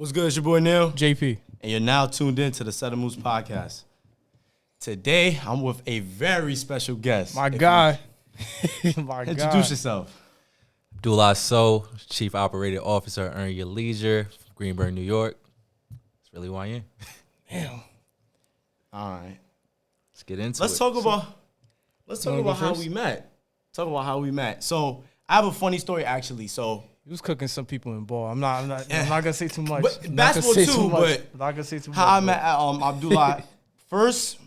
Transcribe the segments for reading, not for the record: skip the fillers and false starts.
What's good? It's your boy Neil. JP. And you're now tuned in to the Set of Moves podcast. Today, I'm with a very special guest. My guy. Introduce yourself. Abdoulaye, C.O.O, Chief Operating Officer, Earn Your Leisure, Greenburg, New York. That's really who I am. Damn. All right. Let's get into Let's it. talk about how we met. Talk about how we met. So, I have a funny story, actually. So, He was cooking some people in ball. I'm not gonna say too much. But basketball too, but not gonna say too much. How I met Abdoulaye. First,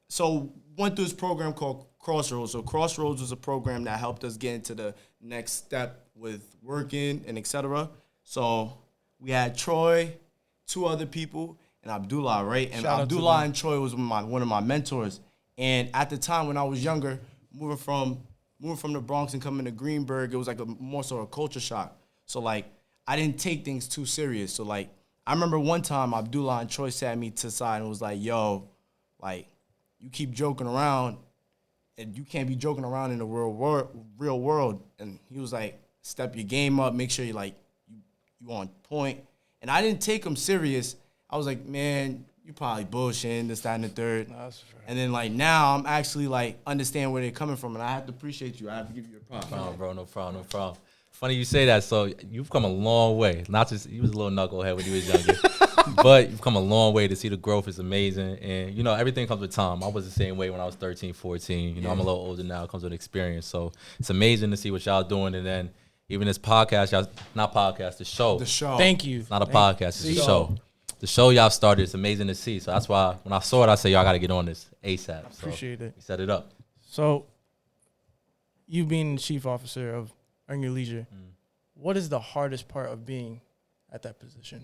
so went through this program called Crossroads. So Crossroads was a program that helped us get into the next step with working and etc. So we had Troy, two other people, and Abdoulaye, right? And Shout out to Abdoulaye them. and Troy was one of my mentors. And at the time when I was younger, moving from the Bronx and coming to Greenburg, it was like more so a culture shock. So like I didn't take things too serious. So like I remember one time Abdoulaye and Troy sat me to the side and was like, "Yo, like you keep joking around, and you can't be joking around in the real world." And he was like, "Step your game up. Make sure you on point." And I didn't take him serious. I was like, "Man, you probably bullshitting this, that, and the third." No, that's fair. And then like now I'm actually like understand where they're coming from, and I have to appreciate you. I have to give you a props. No, bro, no problem. Funny you say that. So you've come a long way. Not just you was a little knucklehead when you was younger, but you've come a long way. To see the growth is amazing, and you know everything comes with time. I was the same way when I was 13, 14. You know, I'm a little older now. It comes with experience, so it's amazing to see what y'all doing. And then even this podcast, the show. The show. Thank you. It's not a podcast. It's a show. The show y'all started is amazing to see. So that's why when I saw it, I said, "Yo, I got to get on this ASAP." So Appreciate it. we set it up. So, you being the chief officer of Earn Your Leisure, what is the hardest part of being at that position?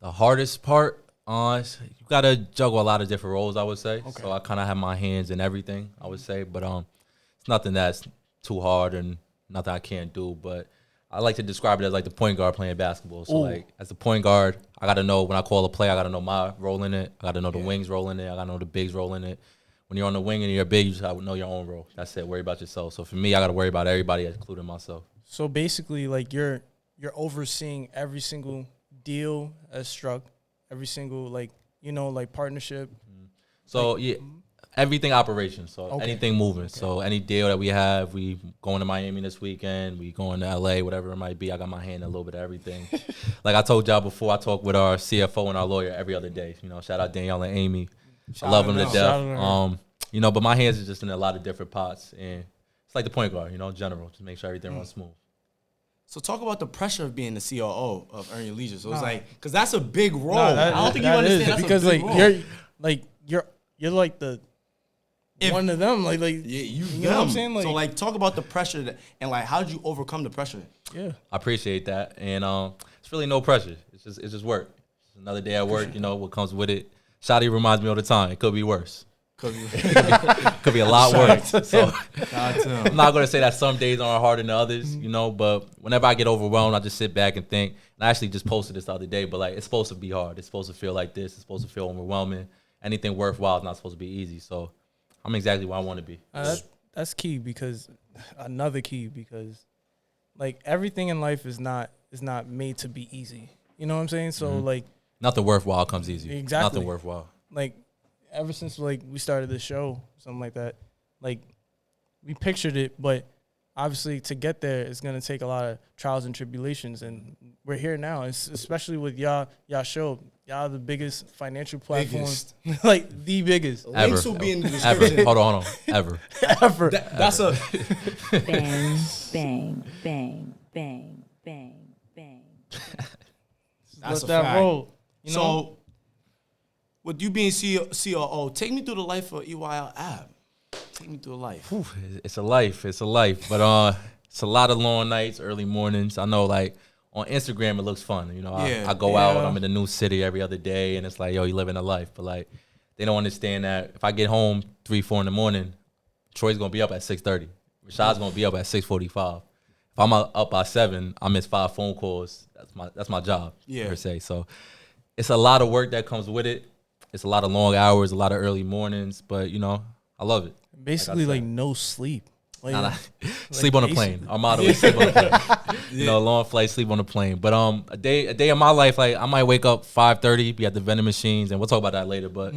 The hardest part, you got to juggle a lot of different roles, I would say. Okay. So I kind of have my hands in everything, I would say. But it's nothing that's too hard and nothing I can't do. But I like to describe it as like the point guard playing basketball. So like as the point guard, I got to know when I call a play, I got to know my role in it. I got to know the wings role in it. I got to know the bigs role in it. When you're on the wing and you're big, you just got to know your own role. That's it. Worry about yourself. So for me, I got to worry about everybody, including myself. So basically, like you're overseeing every single deal as struck, every single like partnership. So yeah, everything operations. So Okay. anything moving. So any deal that we have, we going to Miami this weekend, we going to LA, whatever it might be. I got my hand in a little bit of everything. Like I told y'all before, I talk with our CFO and our lawyer every other day. You know, shout out Danielle and Amy. I love them to death. You know, but my hands are just in a lot of different pots, and it's like the point guard, you know, in general, just make sure everything runs smooth. So talk about the pressure of being the COO of Earn Your Leisure. So it's like, because that's a big role. I don't think you understand. That's because a big role. you're like the one of them. Like you know what I'm saying? Like, so like talk about the pressure and like how did you overcome the pressure? yeah. I appreciate that, and it's really no pressure. It's just work. It's another day at work. You know what comes with it. Shotty reminds me all the time. It could be worse. Could be a lot worse. So I'm not gonna say that some days aren't harder than others, you know. But whenever I get overwhelmed, I just sit back and think. And I actually just posted this the other day. But like, it's supposed to be hard. It's supposed to feel like this. It's supposed to feel overwhelming. Anything worthwhile is not supposed to be easy. So I'm exactly where I want to be. That's key because like everything in life is not made to be easy. You know what I'm saying? So like Nothing worthwhile comes easy. Exactly. Nothing worthwhile. like ever since like we started the show, something like that, like we pictured it, but obviously to get there it's gonna take a lot of trials and tribulations, and we're here now. It's especially with y'all show. Y'all the biggest financial platform, like the biggest. Ever. Links will be in the description. Ever. Hold on. Ever. Ever. That's a Bang, bang, bang, bang, bang, bang. that's Let a that fact. roll. You know? So with you being COO, take me through the life of EYL Ab. Take me through a life. Whew, it's a life. But it's a lot of long nights, early mornings. I know, like, on Instagram, it looks fun. You know, I go out, I'm in a new city every other day, and it's like, yo, you living a life. But, like, they don't understand that if I get home 3, 4 in the morning, Troy's going to be up at 6:30. Rashad's going to be up at 6:45. If I'm up by 7, I miss 5 phone calls. That's my job, per se. So it's a lot of work that comes with it. It's a lot of long hours, a lot of early mornings, but, you know, I love it. Basically, like no sleep. Like, Nah, like sleep on the plane. Our motto is sleep on the plane. You know, long flight, sleep on the plane. But a day in my life, like I might wake up 5:30, be at the vending machines, and we'll talk about that later. But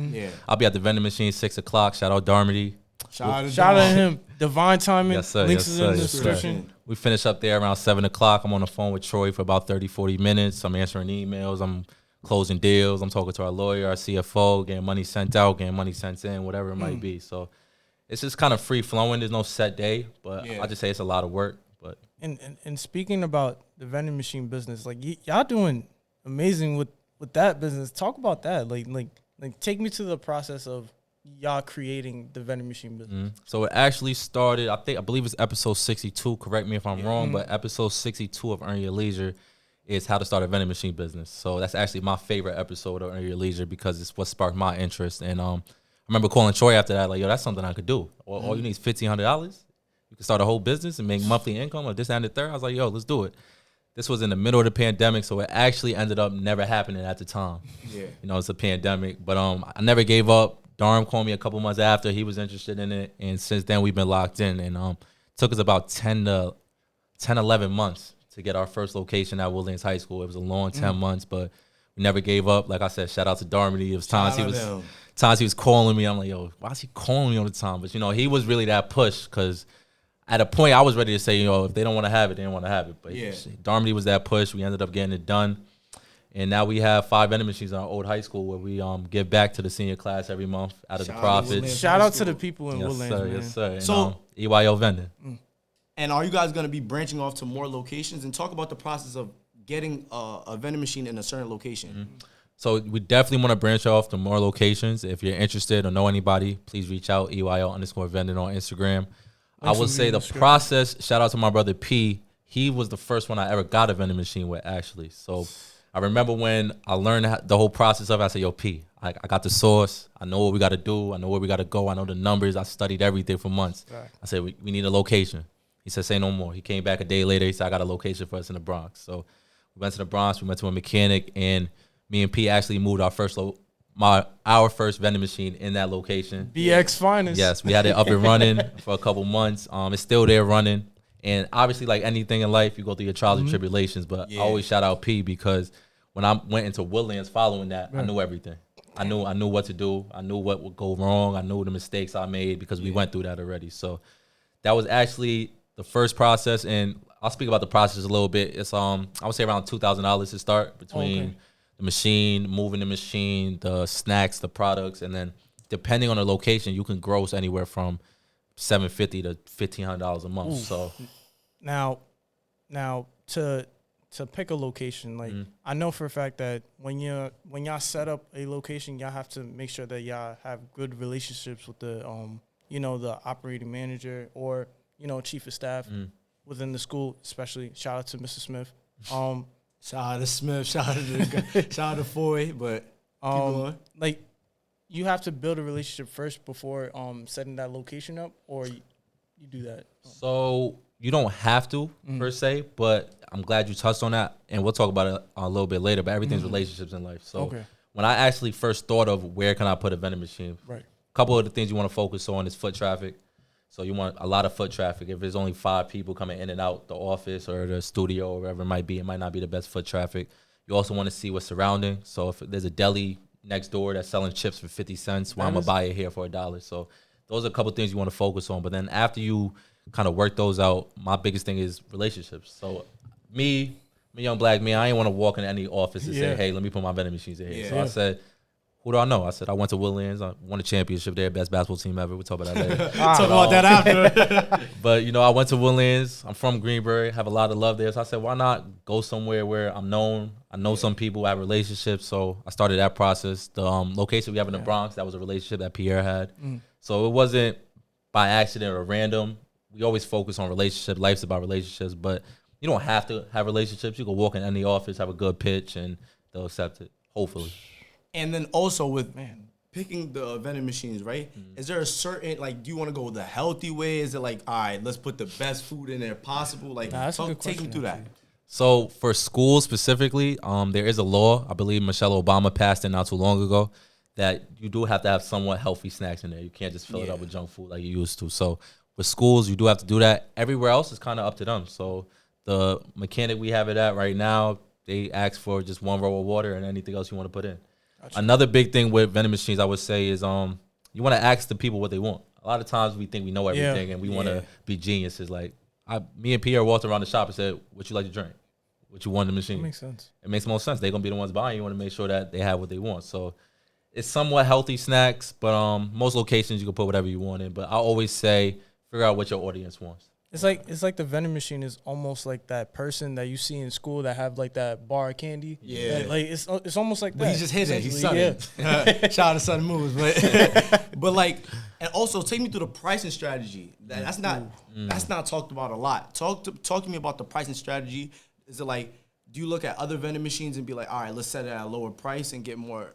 I'll be at the vending machine 6 o'clock. Shout out Darmody. Shout out to him. Divine timing. Yes, sir. Links Yes, is in sir. the Yes, sir. description. We finish up there around 7 o'clock. I'm on the phone with Troy for about 30, 40 minutes. I'm answering emails. I'm closing deals. I'm talking to our lawyer, our CFO, getting money sent out, getting money sent in, whatever it might be. So it's just kind of free flowing. There's no set day, but I just say it's a lot of work. But and speaking about the vending machine business, like y'all doing amazing with that business. Talk about that. Like take me to the process of y'all creating the vending machine business. So it actually started, I believe it's episode 62. Correct me if I'm wrong, but episode 62 of Earn Your Leisure is how to start a vending machine business. So that's actually my favorite episode of Earn Your Leisure because it's what sparked my interest. And I remember calling Troy after that, like, yo, that's something I could do. All you need is $1,500. You can start a whole business and make monthly income or this and the third. I was like, yo, let's do it. This was in the middle of the pandemic, so it actually ended up never happening at the time. Yeah, you know, it's a pandemic, but I never gave up. Darm called me a couple months after. He was interested in it, and since then we've been locked in. And it took us about 10, 11 months to get our first location at Woodlands High School. It was a long 10 months, but we never gave up. Like I said, shout out to Darmody. It was times he was calling me. I'm like, yo, why is he calling me all the time? But, you know, he was really that push because at a point I was ready to say, you know, if they don't want to have it, they don't want to have it. But Darmody was that push. We ended up getting it done. And now we have 5 vending machines in our old high school where we give back to the senior class every month out of the profits. Shout out to the people in Woodlands, sir, man. Yes, sir. And, So EYO Vending. And are you guys going to be branching off to more locations? And talk about the process of getting a vending machine in a certain location. So we definitely want to branch off to more locations. If you're interested or know anybody, please reach out, EYO_vending on Instagram. I would say the process, shout out to my brother P. He was the first one I ever got a vending machine with, actually. So I remember when I learned the whole process of it, I said, yo, P, I got the sauce. I know what we got to do. I know where we got to go. I know the numbers. I studied everything for months. Right. I said, we need a location. He said, say no more. He came back a day later. He said, I got a location for us in the Bronx. So we went to the Bronx. We went to a mechanic, and me and P actually moved our first vending machine in that location. BX Finest. Yes, we had it up and running for a couple months. It's still there running. And obviously, like anything in life, you go through your trials and tribulations. But I always shout out P because when I went into Woodlands following that, I knew everything. I knew what to do. I knew what would go wrong. I knew the mistakes I made because we went through that already. So that was actually the first process. And I'll speak about the process a little bit. It's I would say around $2,000 to start between the machine, moving the machine, the snacks, the products, and then depending on the location, you can gross anywhere from $750 to $1,500 a month. So now to pick a location, like I know for a fact that when y'all set up a location, y'all have to make sure that y'all have good relationships with the the operating manager or chief of staff within the school, especially. Shout out to Mr. Smith. Shout out to Smith. Shout out to Foy. But keep going. Like, you have to build a relationship first before setting that location up, or you do that? So you don't have to per se, but I'm glad you touched on that, and we'll talk about it a little bit later. But everything's relationships in life. So when I actually first thought of where can I put a vending machine, a couple of the things you want to focus on is foot traffic. So you want a lot of foot traffic. If there's only 5 people coming in and out the office or the studio or wherever it might be, it might not be the best foot traffic. You also want to see what's surrounding. So if there's a deli next door that's selling chips for 50 cents, well, I'm going to buy it here for $1. So those are a couple of things you want to focus on. But then after you kind of work those out, my biggest thing is relationships. So I'm a young black man. I ain't want to walk in any office and say, hey, let me put my vending machines in here. So I said, who do I know? I said, I went to Woodlands. I won a championship there, best basketball team ever. We'll talk about that later. Talk about that after. But, I went to Woodlands. I'm from Greenbury, have a lot of love there. So I said, why not go somewhere where I'm known? I know some people, I have relationships. So I started that process. The location we have in the Bronx, that was a relationship that Pierre had. So it wasn't by accident or random. We always focus on relationships. Life's about relationships. But you don't have to have relationships. You can walk in any office, have a good pitch, and they'll accept it, hopefully. And then also with picking the vending machines, right? Is there a certain, do you want to go the healthy way? Is it all right, let's put the best food in there possible? Take me through that. So for schools specifically, there is a law. I believe Michelle Obama passed it not too long ago that you do have to have somewhat healthy snacks in there. You can't just fill it up with junk food like you used to. So with schools, you do have to do that. Everywhere else is kind of up to them. So the mechanic we have it at right now, they ask for just one roll of water and anything else you want to put in. Gotcha. Another big thing with vending machines, I would say, is you want to ask the people what they want. A lot of times we think we know everything and we want to be geniuses. Like me and Pierre walked around the shop and said, "What you like to drink? What you want in the machine?" That makes sense. It makes most sense. They're gonna be the ones buying. You want to make sure that they have what they want. So it's somewhat healthy snacks, but most locations you can put whatever you want in. But I always say, figure out what your audience wants. It's like the vending machine is almost like that person that you see in school that have like that bar of candy. Yeah, that, like it's almost like but that. He's just hidden. He's sudden. Yeah. Shout out to Sudden Moves, but like, and also take me through the pricing strategy. That's not talked about a lot. Talk to me about the pricing strategy. Is it like, do you look at other vending machines and be like, all right, let's set it at a lower price and get more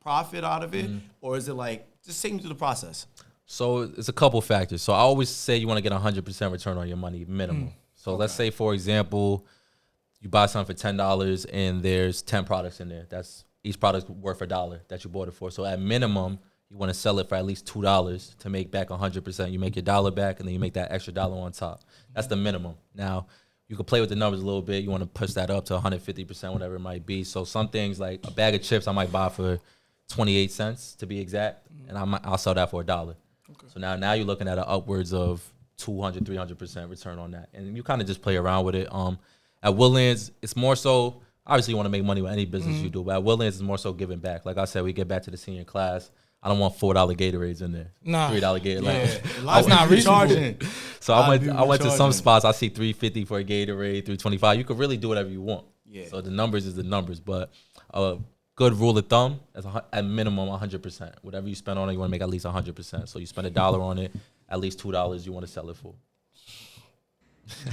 profit out of it, or is it like, just take me through the process? So it's a couple factors. So I always say you want to get 100% return on your money minimum. So let's say, for example, you buy something for $10 and there's 10 products in there. That's each product worth $1 that you bought it for. So at minimum, you want to sell it for at least $2 to make back 100%. You make your dollar back and then you make that extra dollar on top. That's the minimum. Now, you can play with the numbers a little bit. You want to push that up to 150%, whatever it might be. So some things like a bag of chips I might buy for 28 cents to be exact, and I'll sell that for $1. Okay. So now you're looking at an upwards of 200, 300% return on that. And you kind of just play around with it. At Woodlands, it's more so, obviously you want to make money with any business you do, but at Woodlands, it's more so giving back. Like I said, we get back to the senior class. I don't want $4 Gatorades in there. Nah. $3 Gatorade. Yeah. Like, that's not reasonable. So I went to some spots. I see $3.50 for a Gatorade, $3.25. You could really do whatever you want. Yeah. So the numbers is the numbers, but good rule of thumb is at minimum 100%. Whatever you spend on it, you want to make at least 100%. So you spend $1 on it, at least $2 you want to sell it for.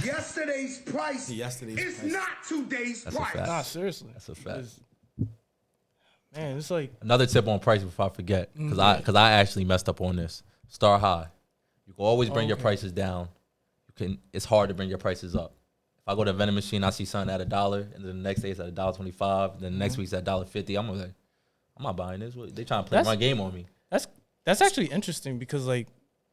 Yesterday's price is not today's price. Nah, seriously. That's a fact. Man, it's like another tip on price before I forget, because I actually messed up on this. Start high. You can always bring your prices down. It's hard to bring your prices up. If I go to a vending machine, I see something at $1, and then the next day it's at $1.25. Then the next week's at $1.50. I'm like, I'm not buying this. They trying to play my game on me. That's actually interesting because like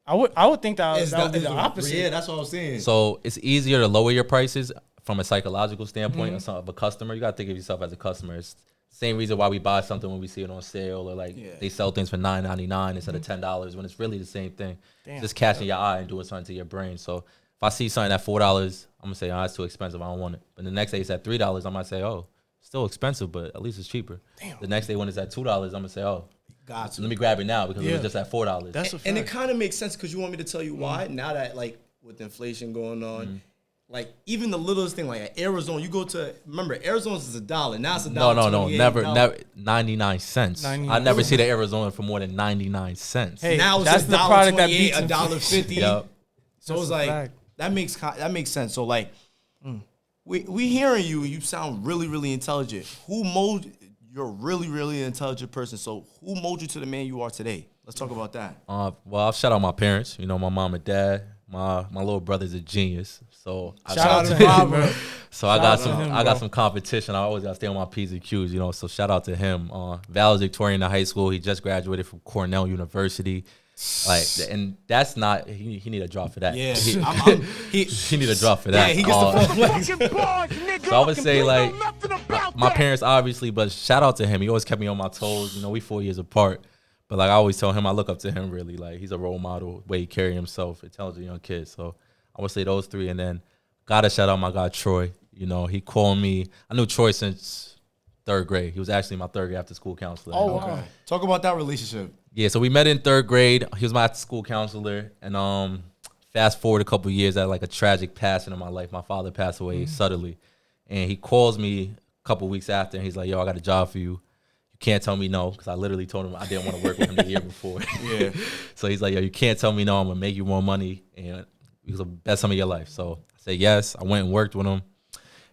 I would think that would be the opposite. Yeah, that's what I was saying. So it's easier to lower your prices from a psychological standpoint of a customer. You gotta think of yourself as a customer. It's the same reason why we buy something when we see it on sale, or like they sell things for $9.99 instead of $10 when it's really the same thing. Just catching your eye and doing something to your brain. So if I see something at $4, I'm gonna say, oh, it's too expensive. I don't want it. But the next day it's at $3, I might say, oh, still expensive, but at least it's cheaper. Damn. The next day when it's at $2, I'm gonna say, oh, let me grab it now because it was just at $4. That's a fact. And it kind of makes sense because you want me to tell you why. Now that like with inflation going on, like even the littlest thing, like at Arizona, you go to, remember Arizona's is $1. Now it's $1. No, never 99 cents. I never see the Arizona for more than 99 cents. Hey, now it's that's the product that beats $1.50. Yep. So it's like that makes sense. So like we hearing you, and you sound really, really intelligent. You're a really, really intelligent person. So who molded you to the man you are today? Let's talk about that. Well, I'll shout out my parents. You know, my mom and dad. My little brother's a genius. So shout out to him, bro. So I got some competition. I always gotta stay on my P's and Q's, you know. So shout out to him. Val is Victorian in high school. He just graduated from Cornell University. Like, and that's not he need a drop for that. Yeah, he need a drop for that. Yeah, he gets the flex. So I would say like my parents obviously, but shout out to him. He always kept me on my toes. You know, we 4 years apart, but like I always tell him, I look up to him really. Like he's a role model, way he carry himself, intelligent young kid. So I would say those three, and then gotta shout out my guy Troy. You know, he called me. I knew Troy since 3rd grade. He was actually my 3rd grade after school counselor. Oh, wow. Talk about that relationship. Yeah, so we met in 3rd grade. He was my after school counselor, and fast forward a couple of years, I had like a tragic passing in my life. My father passed away suddenly, and he calls me a couple of weeks after, and he's like, "Yo, I got a job for you. You can't tell me no," because I literally told him I didn't want to work with him the year before. Yeah. So he's like, "Yo, you can't tell me no. I'm gonna make you more money, and it was the best time of your life." So I said yes. I went and worked with him.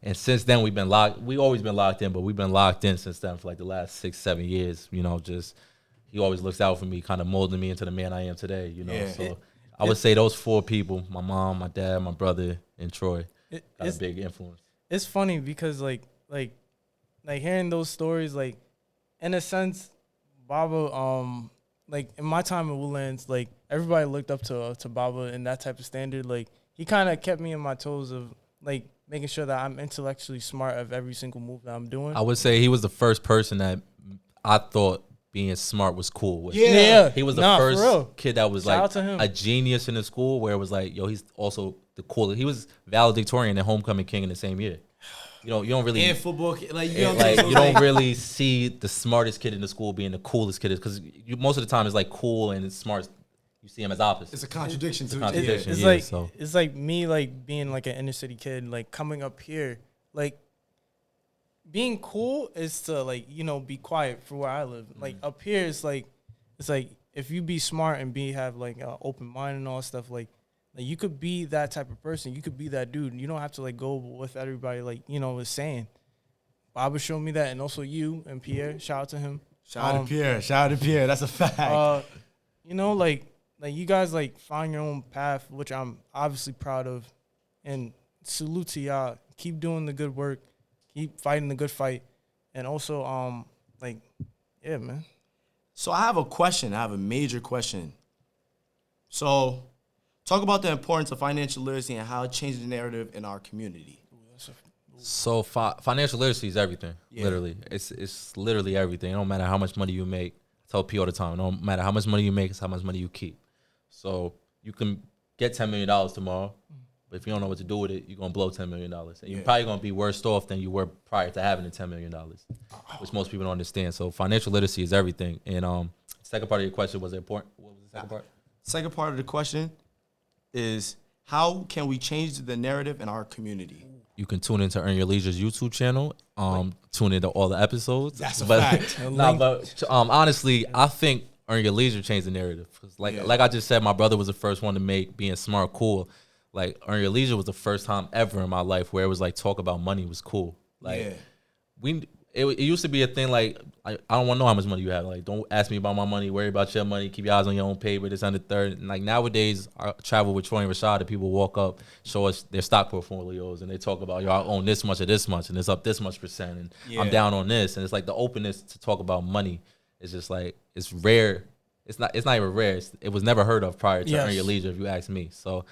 And since then, we've been locked. We've always been locked in, but we've been locked in since then for like the last 6-7 years. You know, just he always looks out for me, kind of molding me into the man I am today. You know, so I would say those 4 people: my mom, my dad, my brother, and Troy, got a big influence. It's funny because like hearing those stories, like in a sense, Baba, like in my time in Woodlands, like everybody looked up to Baba and that type of standard. Like he kind of kept me in my toes of like making sure that I'm intellectually smart of every single move that I'm doing. I would say he was the first person that I thought being smart was cool with. Yeah. He was the for first real. kid that was Shout out like to him. a genius in the school where it was like, yo, he's also the coolest. He was valedictorian and homecoming king in the same year. You don't really And football, like you don't really see the smartest kid in the school being the coolest kid because most of the time it's like cool and it's smart. You see him as opposite. It's a contradiction to contradiction. It's Yeah, like so. it's like me like being like an inner city kid, like coming up here, like being cool is to like, you know, be quiet for where I live. Like up here it's like if you be smart and have like an open mind and all that stuff, like you could be that type of person. You could be that dude. You don't have to like go with everybody like, you know, is saying. Baba showed me that, and also you and Pierre. Shout out to him. Shout out to Pierre. That's a fact. You know, like you guys like find your own path, which I'm obviously proud of, and salute to y'all. Keep doing the good work, keep fighting the good fight, and also like, yeah, man. So I have a question. I have a major question. So, talk about the importance of financial literacy and how it changed the narrative in our community. So financial literacy is everything. Yeah. Literally, it's literally everything. It don't matter how much money you make. I tell P all the time. It don't matter how much money you make. It's how much money you keep. So you can get $10 million tomorrow, but if you don't know what to do with it, you're gonna blow $10 million, and you're probably gonna be worse off than you were prior to having the $10 million, which most people don't understand. So financial literacy is everything. And second part of your question was important. What was the second part? Second part of the question is how can we change the narrative in our community? You can tune into Earn Your Leisure's YouTube channel. Tune into all the episodes. That's a fact. Honestly, I think Earn Your Leisure changed the narrative. Like I just said, my brother was the first one to make being smart cool. Like Earn Your Leisure was the first time ever in my life where it was like talk about money was cool. Like it used to be a thing like I don't want to know how much money you have. Like don't ask me about my money. Worry about your money. Keep your eyes on your own paper. This and the third. And like nowadays, I travel with Troy and Rashad. And people walk up, show us their stock portfolios, and they talk about y'all own this much of this much, and it's up this much %, and I'm down on this. And it's like the openness to talk about money is just like it's rare. It's not even rare. It was never heard of prior to Earn Your Leisure, if you ask me. So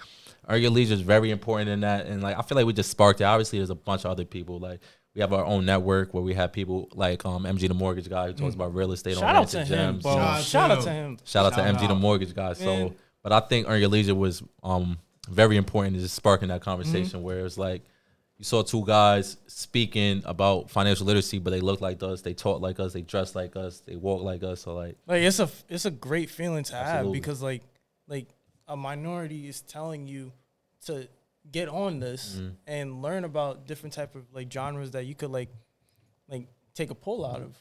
Earn Your Leisure is very important in that. And like I feel like we just sparked it. Obviously, there's a bunch of other people like. We have our own network where we have people like MG the Mortgage Guy who talks about real estate on Ranch and Gems. Shout out to him. Shout out to MG the Mortgage Guy. So, but I think Earn Your Leisure was very important in just sparking that conversation where it's like you saw two guys speaking about financial literacy, but they look like us, they talk like us, they dress like us, they walk like us. So like it's a great feeling to have because like a minority is telling you to get on this and learn about different type of like genres that you could like take a pull out of.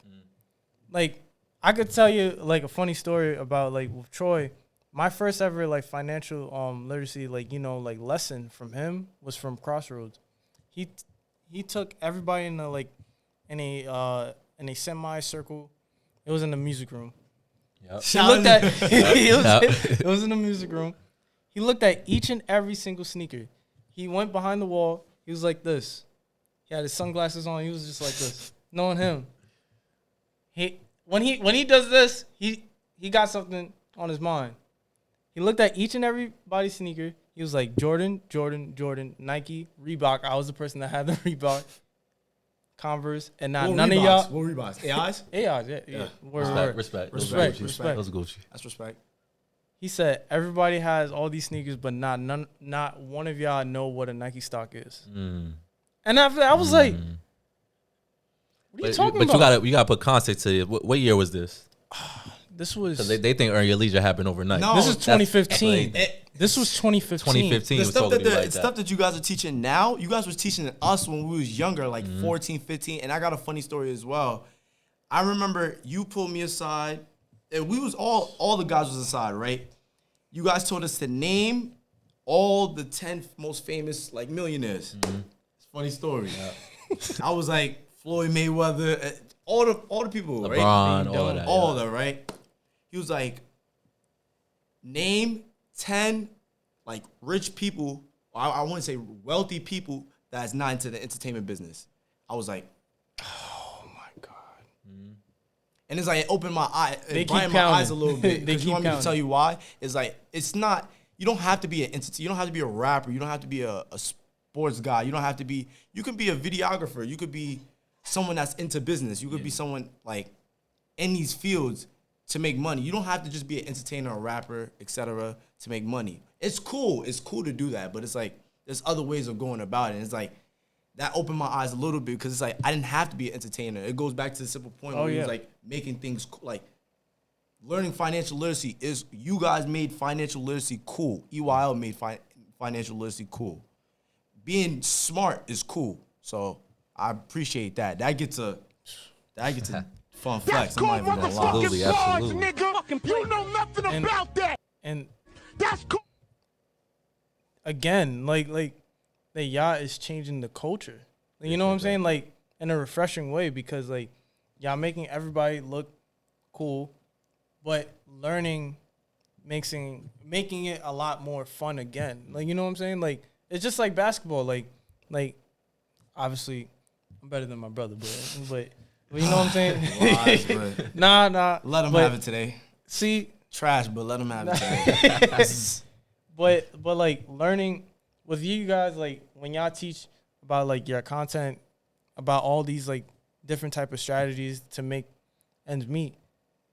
Like I could tell you like a funny story about like with Troy. My first ever like financial literacy like like lesson from him was from Crossroads. He took everybody in a semi circle. It was in the music room. Yep. He looked at it was in the music room. He looked at each and every single sneaker. He went behind the wall. He was like this. He had his sunglasses on. He was just like this. Knowing him, when he does this, he got something on his mind. He looked at each and everybody's sneaker. He was like Jordan, Nike, Reebok. I was the person that had the Reebok, Converse, and none of y'all. What Reeboks? AIs? AIs, yeah. Respect. Respect. Those are Gucci. That's respect. He said everybody has all these sneakers, but not one of y'all know what a Nike stock is. And after that, I was like, "What are you talking about?" But you gotta put context to it. What year was this? This was because they think Earn Your Leisure happened overnight. No, this is 2015. This was 2015. 2015. The stuff that you guys are teaching now, you guys was teaching us when we was younger, like 14, 15. And I got a funny story as well. I remember you pulled me aside. And we was all the guys was aside, right? You guys told us to name all the 10 most famous like millionaires. It's a funny story. I was like Floyd Mayweather, all the people, LeBron, right? All of them, right? He was like, name 10 like rich people. I want to say wealthy people that's not into the entertainment business. I was like, oh my God. And it's like it opened my eye, They it keep brightened my counting. eyes a little bit. They Because you keep want me to counting. tell you why? It's like it's not. You don't have to be an entity. You don't have to be a rapper. You don't have to be a sports guy. You don't have to be. You could be a videographer. You could be someone that's into business. You could be someone like in these fields to make money. You don't have to just be an entertainer, a rapper, etc. to make money. It's cool. It's cool to do that, but it's like there's other ways of going about it. And it's like that opened my eyes a little bit because it's like I didn't have to be an entertainer. It goes back to the simple point where it was like making things like learning financial literacy is you guys made financial literacy cool. EYL made financial literacy cool. Being smart is cool. So I appreciate that. That gets a fun flex. I'm not even gonna lie. Absolutely, absolutely. Nigga, you know nothing about that. And That's cool. again, like the yacht is changing the culture. Like, you know what I'm saying? Like in a refreshing way because like y'all making everybody look cool, but learning making it a lot more fun again. Like you know what I'm saying? Like it's just like basketball. Like obviously I'm better than my brother, but you know what I'm saying? Lies, but nah. let him but have it today. See, Trash, but let him have it today. but like learning with you guys, like when y'all teach about like your content, about all these like different type of strategies to make ends meet,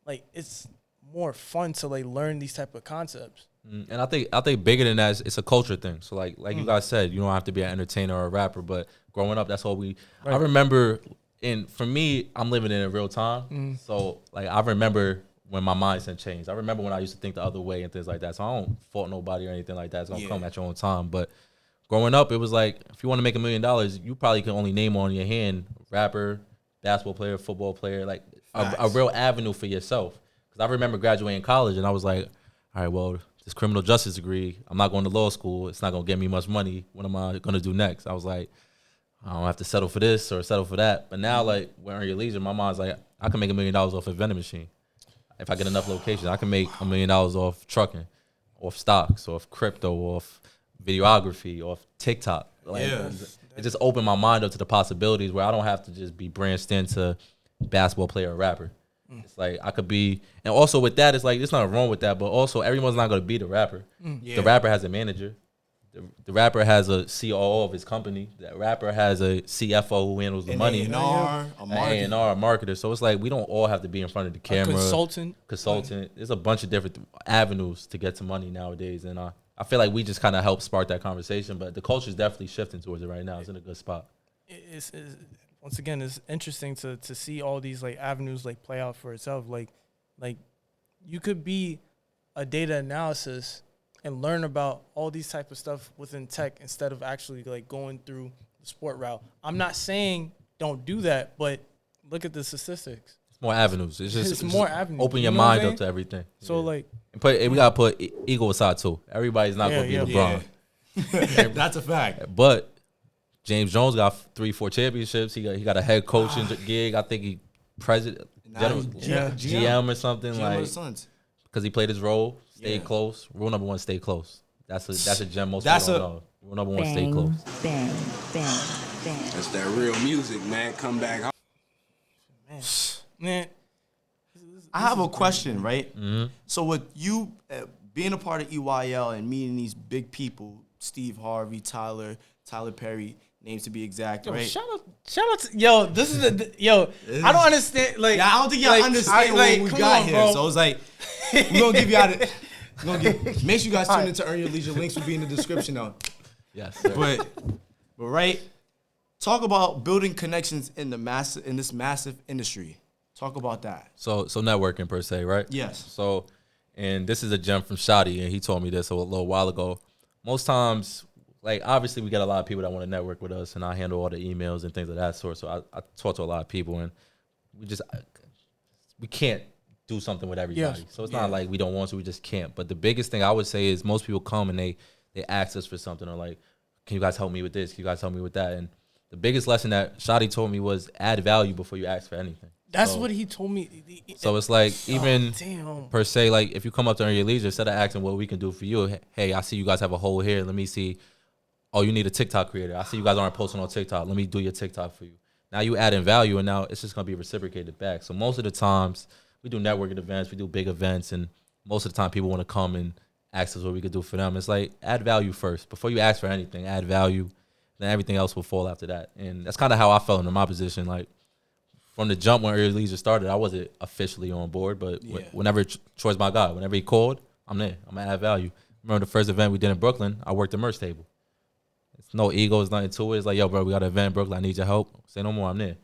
like it's more fun to like learn these type of concepts. And I think bigger than that, it's a culture thing. So like you guys said, you don't have to be an entertainer or a rapper, but growing up, that's all we. Right. I remember, and for me, I'm living in real time. So like I remember when my mindset changed. I remember when I used to think the other way and things like that. So I don't fault nobody or anything like that. It's gonna come at your own time. But growing up, it was like if you want to make $1 million, you probably can only name on your hand rapper, basketball player, football player, like a real avenue for yourself. Because I remember graduating college and I was like, all right, well, this criminal justice degree, I'm not going to law school. It's not going to get me much money. What am I going to do next? I was like, I don't have to settle for this or settle for that. But now, like, when on your leisure, my mind's like, I can make $1 million off a vending machine. If I get enough locations, I can make $1 million off trucking, off stocks, off crypto, off videography, off TikTok. Like, it just opened my mind up to the possibilities where I don't have to just be branched into basketball player or rapper. It's like I could be, and also with that, it's like there's nothing wrong with that, but also everyone's not going to be the rapper. The rapper has a manager. The rapper has a C.O.O. of his company. The rapper has a CFO who handles the money. A&R, a marketer. So it's like we don't all have to be in front of the camera. Consultant. There's a bunch of different avenues to get to money nowadays, and I feel like we just kind of help spark that conversation. But the culture is definitely shifting towards it right now. It's in a good spot. It's once again, it's interesting to see all these like avenues like play out for itself. Like you could be a data analysis and learn about all these type of stuff within tech instead of actually like going through the sport route. I'm not saying don't do that, but look at the statistics. It's more avenues. It's more avenues. Open your mind up to everything. So like, and we gotta put ego aside too. Everybody's not gonna be LeBron. That's a fact. But James Jones got 3-4 championships. He got a head coaching gig. I think he president, GM or something because he played his role. Stay close. Rule number 1: stay close. That's a gem most people don't know. Rule number 1: stay close. Bang, bang, bang. That's that real music, man. Come back home. man. I have a question, right? Mm-hmm. So with you being a part of EYL and meeting these big people, Steve Harvey, Tyler Perry, names to be exact, right? Shout out to, yo, this is I don't understand, like, I don't think y'all understand what we got here. Bro. So it's like, we're gonna give you out make sure you guys tune in to Earn Your Leisure. Links will be in the description though. Yes, sir. But right, talk about building connections in this massive industry. Talk about that. So networking per se, right? Yes. So, and this is a gem from Shotty, and he told me this a little while ago. Most times, like, obviously we get a lot of people that want to network with us, and I handle all the emails and things of that sort. So I talk to a lot of people, and we can't do something with everybody. Yes. So it's not like we don't want to, we just can't. But the biggest thing I would say is most people come and they ask us for something, or like, can you guys help me with this? Can you guys help me with that? And the biggest lesson that Shotty told me was add value before you ask for anything. That's what he told me. So it's like, even per se, like if you come up to Earn Your Leisure, instead of asking what we can do for you, hey, I see you guys have a hole here. Let me see. Oh, you need a TikTok creator. I see you guys aren't posting on TikTok. Let me do your TikTok for you. Now you add in value, and now it's just gonna be reciprocated back. So most of the times we do networking events, we do big events, and most of the time people want to come and ask us what we could do for them. It's like add value first before you ask for anything. Add value, then everything else will fall after that. And that's kind of how I felt in my position. Like from the jump when Early Leisure started, I wasn't officially on board, but whenever Troy's my guy, whenever he called, I'm there. I'm gonna add value. Remember the first event we did in Brooklyn? I worked the merch table. It's no ego, it's nothing to it. It's like, yo, bro, we got an event in Brooklyn. I need your help. Say no more. I'm there.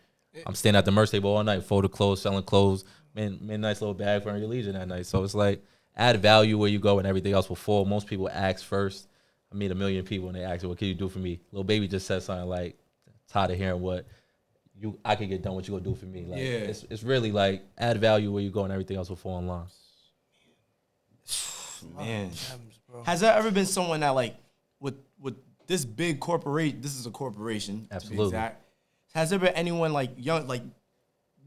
I'm standing at the merch table all night, folded clothes, selling clothes. Made a nice little bag for your Legion that night. So it's like add value where you go, and everything else will fall. Most people ask first. I meet a million people and they ask, "What can you do for me?" Little baby just said something like, "Tired of hearing what I can get done. What you gonna do for me?" Like it's really like add value where you go, and everything else will fall in line. Man, has there ever been someone that like with this big corporation? This is a corporation, absolutely. To be exact. Has there been anyone like young, like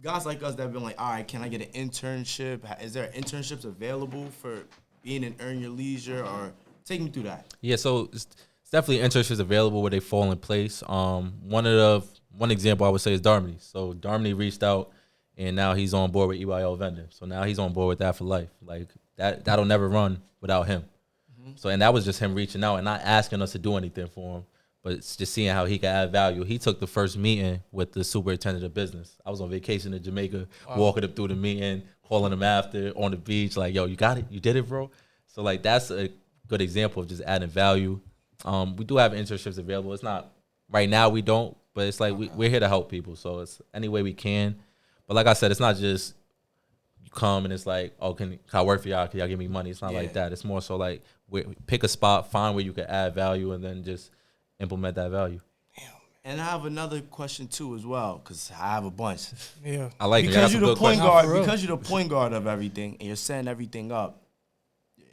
guys like us that have been like, all right, can I get an internship? Is there internships available for being in Earn Your Leisure, or take me through that? Yeah, so it's definitely internships available where they fall in place. One example I would say is Darmody. So Darmody reached out, and now he's on board with EYL Vending. So now he's on board with that for life. Like that'll never run without him. So, and that was just him reaching out and not asking us to do anything for him, but it's just seeing how he can add value. He took the first meeting with the superintendent of business. I was on vacation in Jamaica, walking him through the meeting, calling him after on the beach, like, yo, you got it? You did it, bro? So, like, that's a good example of just adding value. We do have internships available. It's not, right now we don't, but it's like we're here to help people. So it's any way we can. But like I said, it's not just you come and it's like, oh, can I work for y'all? Can y'all give me money? It's not like that. It's more so like pick a spot, find where you can add value, and then just implement that value. Damn. And I have another question too as well, because I have a bunch. Yeah, I like because it. you're the point guard. Because you're the point guard of everything, and you're setting everything up.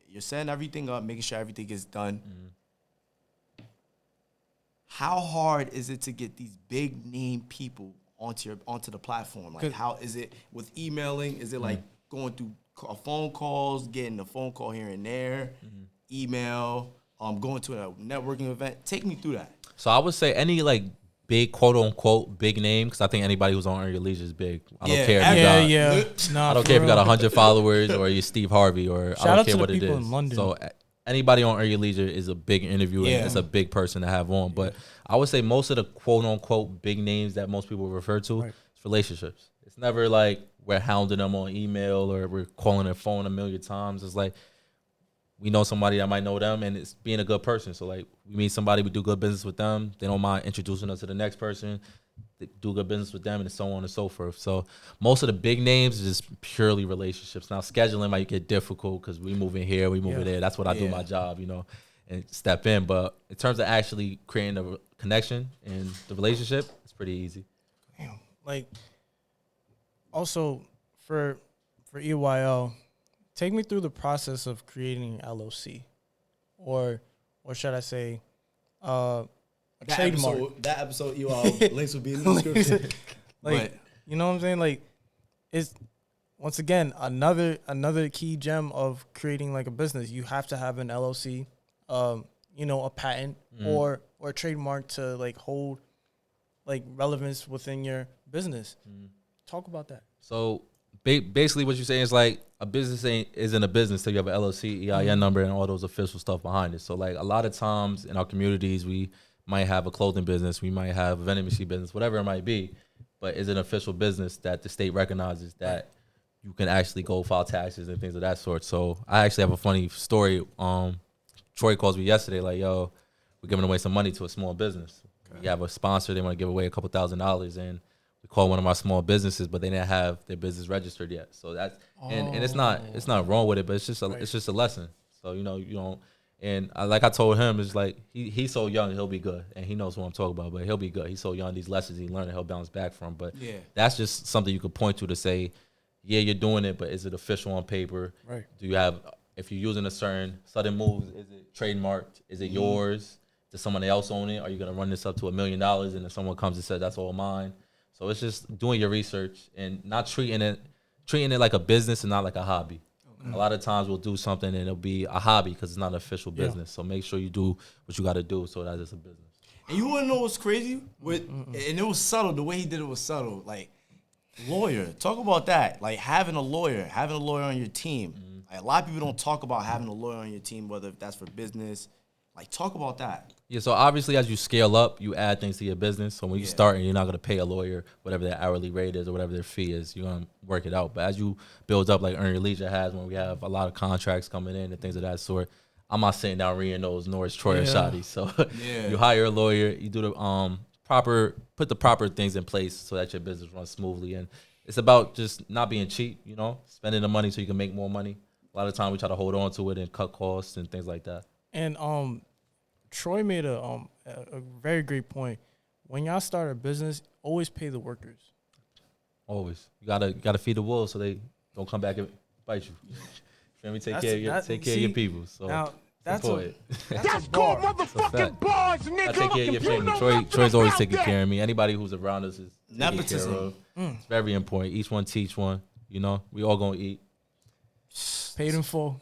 You're setting everything up, making sure everything gets done. Mm-hmm. How hard is it to get these big name people onto the platform? Like, how is it with emailing? Is it like going through phone calls, getting a phone call here and there, email, going to a networking event? Take me through that. So I would say any like big quote unquote big name, because I think anybody who's on Earn Your Leisure is big. I don't care if you got I don't care if you got 100 followers or you're Steve Harvey or I don't care what it is. So anybody on Earn Your Leisure is a big interviewer and it's a big person to have on. But I would say most of the quote unquote big names that most people refer to is relationships. It's never like we're hounding them on email or we're calling their phone a million times. It's like we know somebody that might know them, and it's being a good person. So, like, we meet somebody, we do good business with them. They don't mind introducing us to the next person. They do good business with them, and so on and so forth. So, most of the big names is just purely relationships. Now, scheduling might get difficult because we move in here, we move in there. That's what I do my job, and step in. But in terms of actually creating a connection and the relationship, it's pretty easy. Damn. Like, also, for EYL, take me through the process of creating LLC, or should I say, a trademark. That episode, links will be in the description. Like, you know what I'm saying? Like, it's once again another key gem of creating like a business. You have to have an LLC, a patent or a trademark to like hold like relevance within your business. Talk about that. So basically what you're saying is like a business isn't a business till you have an LLC, EIN number, and all those official stuff behind it. So like a lot of times in our communities, we might have a clothing business, we might have a vending machine business, whatever it might be, but it's an official business that the state recognizes that you can actually go file taxes and things of that sort. So I actually have a funny story. Troy calls me yesterday like, yo, we're giving away some money to a small business. Okay. We have a sponsor, they want to give away a couple $1,000s, and we call one of our small businesses, but they didn't have their business registered yet. So that's and it's not wrong with it, but it's just a lesson. So you don't. And like I told him, it's like he's so young, he'll be good, and he knows what I'm talking about. But he'll be good. He's so young, these lessons he learned, he'll bounce back from. But that's just something you could point to say, yeah, you're doing it, but is it official on paper? Right. Do you have? If you're using a certain sudden moves, is it trademarked? Is it yours? Does someone else own it? Are you gonna run this up to $1 million and then someone comes and says that's all mine? So it's just doing your research and not treating it like a business and not like a hobby. Okay. A lot of times we'll do something and it'll be a hobby because it's not an official business. So make sure you do what you got to do so that it's a business. And you wanna know what's crazy? And it was subtle. The way he did it was subtle. Like, lawyer. Talk about that. Like, having a lawyer on your team. Like, a lot of people don't talk about having a lawyer on your team, whether that's for business. Like, talk about that. Yeah, so obviously as you scale up, you add things to your business. So when you start and you're not going to pay a lawyer whatever their hourly rate is or whatever their fee is, you're going to work it out. But as you build up, like Earn Your Leisure has, when we have a lot of contracts coming in and things of that sort, I'm not sitting down reading those Norris, Troy, or Shotty. So you hire a lawyer, you do the put the proper things in place so that your business runs smoothly. And it's about just not being cheap, you know, spending the money so you can make more money. A lot of time we try to hold on to it and cut costs and things like that. And Troy made a very great point. When y'all start a business, always pay the workers. Always. You gotta feed the wolves so they don't come back and bite you. Feel me? Take care of your people. So now, that's called motherfucking bars, nigga. I take care of your family. Troy's always taking care of me. Anybody who's around us is nepotism. It's very important. Each one teach one. You know, we all gonna eat. Paid in full.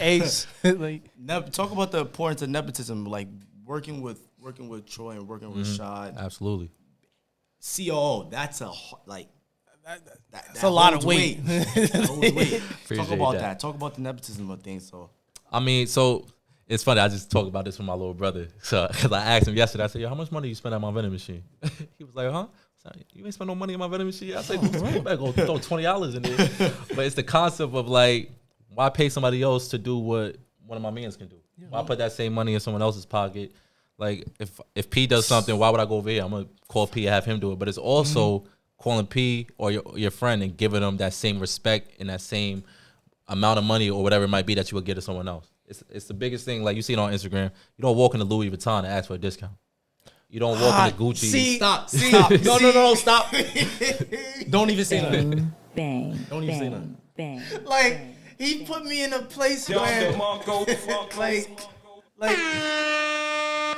Ace. Like, talk about the importance of nepotism, like working with Troy and working with Shad. Absolutely. C.O.O. That's that's a lot of weight. Talk about that. Talk about the nepotism of things. So it's funny. I just talked about this with my little brother. So because I asked him yesterday, I said, "Yo, how much money you spend on my vending machine?" He was like, "Huh? You ain't spend no money on my vending machine." I said, "You better go throw $20 in there." But it's the concept of like, why pay somebody else to do what one of my mans can do? Why put that same money in someone else's pocket? Like, if P does something, why would I go over here? I'm gonna call P and have him do it. But it's also calling P or your friend and giving them that same respect and that same amount of money or whatever it might be that you would give to someone else. It's the biggest thing. Like, you see it on Instagram. You don't walk into Louis Vuitton and ask for a discount. You don't walk into Gucci. Stop. No, stop. Don't even say nothing. Bang. Don't even say nothing. Bang. like he put me in a place where like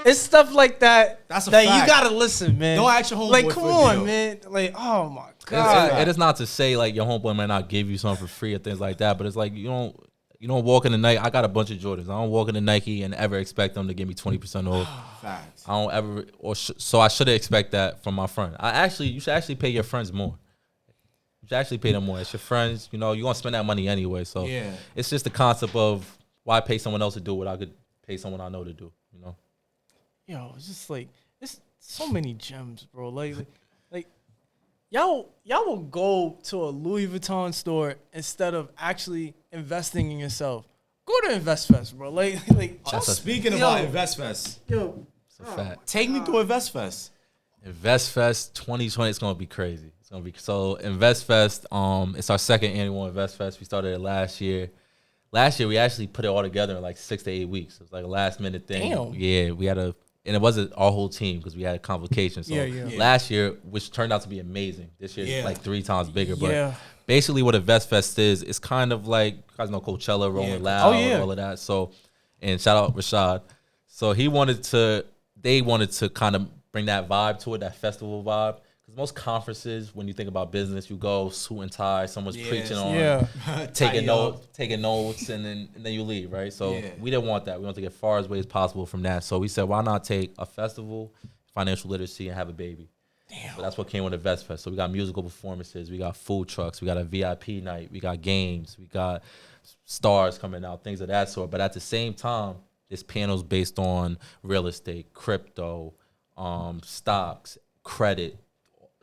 it's stuff like that. That's a that fact. You gotta listen, man. Don't ask your homeboy Like, for come a on, deal. man. Like, oh my god. It is not to say like your homeboy might not give you something for free or things like that, but it's like you don't walk in the Nike. I got a bunch of Jordans. I don't walk in the Nike and ever expect them to give me 20% off. Facts. I don't ever, so I shouldn't expect that from my friend. You should actually pay your friends more. You should actually pay them more. It's your friends. You know, you're gonna spend that money anyway. So it's just the concept of why pay someone else to do what I could pay someone I know to do. You know. Yo, it's just like it's so many gems, bro. Like y'all will go to a Louis Vuitton store instead of actually investing in yourself. Go to InvestFest, bro. Like Speaking about InvestFest, yo, It's a fact. take me through InvestFest. InvestFest 2020 is gonna be crazy. It's gonna be so InvestFest. It's our second annual InvestFest. We started it last year. Last year we actually put it all together in like 6 to 8 weeks. It was like a last minute thing. Damn. Yeah, we had and it wasn't our whole team because we had complications. So last year, which turned out to be amazing. This year is like 3 times bigger. But basically what InvestFest is, it's kind of like, you guys know Coachella, Rolling Loud, all of that. So, and shout out Rashad. So they wanted to kind of bring that vibe to it, that festival vibe. Because most conferences, when you think about business, you go suit and tie, someone's preaching on, taking notes, and then you leave, right? So we didn't want that. We wanted to get far away as possible from that. So we said, why not take a festival, financial literacy, and have a baby? Damn. So that's what came with InvestFest. So we got musical performances, we got food trucks, we got a VIP night, we got games, we got stars coming out, things of that sort. But at the same time, this panel's based on real estate, crypto, stocks, credit,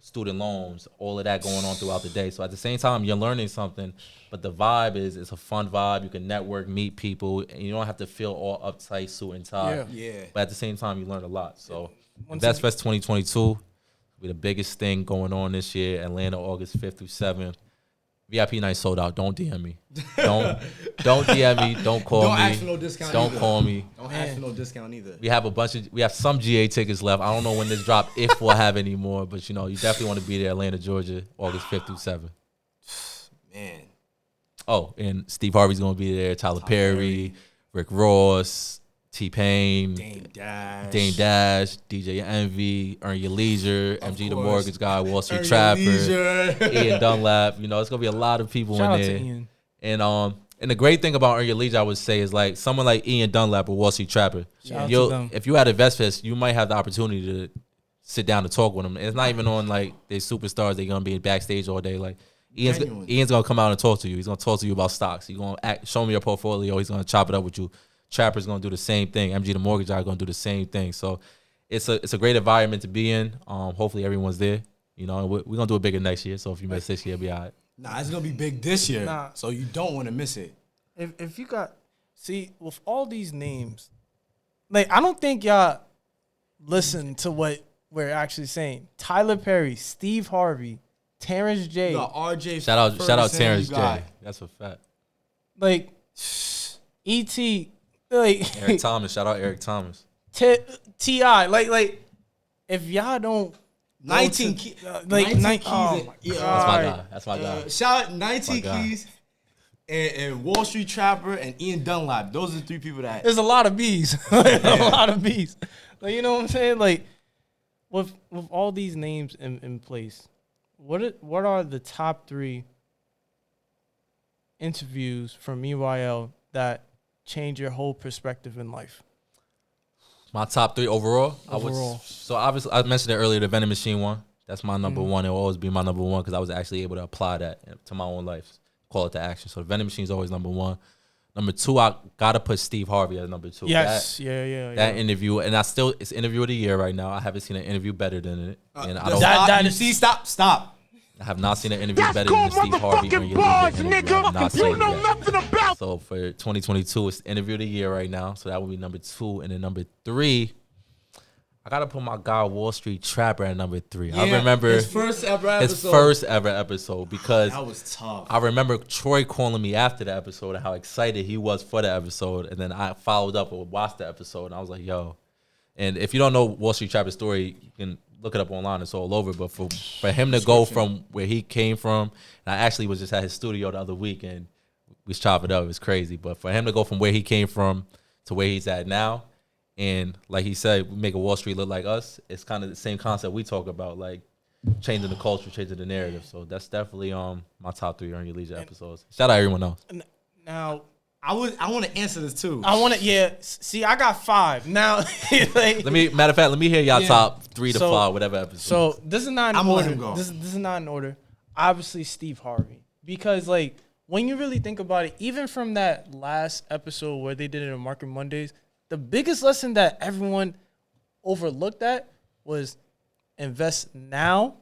student loans, all of that going on throughout the day. So at the same time, you're learning something, but the vibe is it's a fun vibe. You can network, meet people, and you don't have to feel all uptight, suit and tie. But at the same time, you learn a lot. So InvestFest 2022 will be the biggest thing going on this year. Atlanta, August 5th through 7th. VIP night sold out. Don't DM me. Don't DM me. Don't call me. Don't ask for no discount. Don't call me. Don't ask for no discount either. We have some GA tickets left. I don't know when this drop, if we'll have any more, but you definitely want to be there, Atlanta, Georgia, August 5th through 7th. Man. Oh, and Steve Harvey's gonna be there. Tyler Perry, Rick Ross, T-Pain, Dame Dash, DJ Envy, Earn Your Leisure, MG the Mortgage Guy, Wall Street Trapper, Ian Dunlap. It's gonna be a lot of people Shout in out there. to Ian. And And the great thing about Earn Your Leisure, I would say, is like someone like Ian Dunlap or Wall Street Trapper. Shout out to them. If you had a Vest Fest, you might have the opportunity to sit down and talk with them. It's not even on like they superstars. They're gonna be backstage all day. Like Ian's gonna come out and talk to you. He's gonna talk to you about stocks. He's gonna show me your portfolio. He's gonna chop it up with you. Trapper's gonna do the same thing. MG the Mortgage Guy gonna do the same thing. So it's a great environment to be in. Hopefully everyone's there. You know, we're gonna do it bigger next year. So if you miss this year, it'll be all right. Nah, it's gonna be big this year. So you don't want to miss it. If you got with all these names, like I don't think y'all listen to what we're actually saying. Tyler Perry, Steve Harvey, Terrence J. You got RJ. Shout out Terrence J. That's a fact. Like E.T. Like Eric Thomas. Shout out Eric Thomas. T.I. Like if y'all don't 19 keys. Like 19 keys. Oh my God. That's my guy. Shout out 19 keys and Wall Street Trapper and Ian Dunlap. Those are the three people that. There's a lot of bees. A lot of bees. Like you know what I'm saying? Like with all these names in place, what are the top 3 interviews from EYL that change your whole perspective in life? My top 3 overall. So obviously I mentioned it earlier, the Vending Machine one. That's my number one. It will always be my number one because I was actually able to apply that to my own life. Call it to action. So the Vending Machine is always number 1. Number 2, I gotta put Steve Harvey as number 2. Yes, that interview, and it's interview of the year right now. I haven't seen an interview better than it, and I don't. Stop. I have not seen an interview better than the Steve Harvey interview. I have not seen it yet. So for 2022, it's interview of the year right now. So that would be number 2, and then number 3. I gotta put my guy Wall Street Trapper at number 3. Yeah, I remember his first ever episode because that was tough. I remember Troy calling me after the episode and how excited he was for the episode, and then I followed up and watched the episode, and I was like, "Yo!" And if you don't know Wall Street Trapper's story, you can look it up online. It's all over. But for him to go from where he came from, and I actually was just at his studio the other week, and we was chopping it up. It was crazy. But for him to go from where he came from to where he's at now. And like he said, we make a Wall Street look like us. It's kind of the same concept we talk about, like changing the culture, changing the narrative. So that's definitely my top 3 Earn Your Leisure episodes. Shout out everyone else. Now, I want to answer this too. See, I got 5 now. Like, matter of fact, let me hear y'all top 3 to 5, whatever episode. So this is not in order. This is not in order. Obviously, Steve Harvey, because like when you really think about it, even from that last episode where they did it on Market Mondays. The biggest lesson that everyone overlooked was invest now,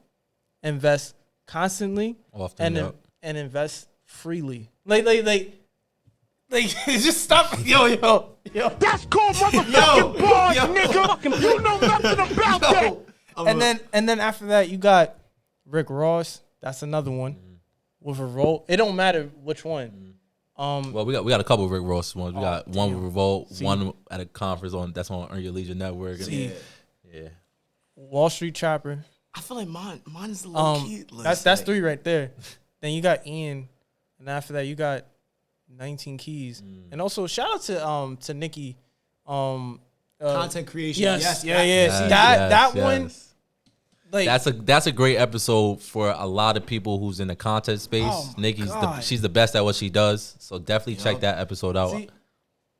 invest constantly, and invest freely. Like, just stop. Yo. That's called motherfucking bars, nigga. You know nothing about that. And then after that, you got Rick Ross. That's another one with Revolt. It don't matter which one. Well, we got a couple of Rick Ross ones. We got one with Revolt, one at a conference that's on Earn Your Leisure Network. Yeah. Wall Street Trapper. I feel like mine is a low key list. That's 3 right there. Then you got Ian, and after that you got 19 Keys, and also shout out to Nikki. Content creation. Yes. See that one. Like, that's a great episode for a lot of people who's in the content space. Nikki's she's the best at what she does, so definitely check that episode out. See,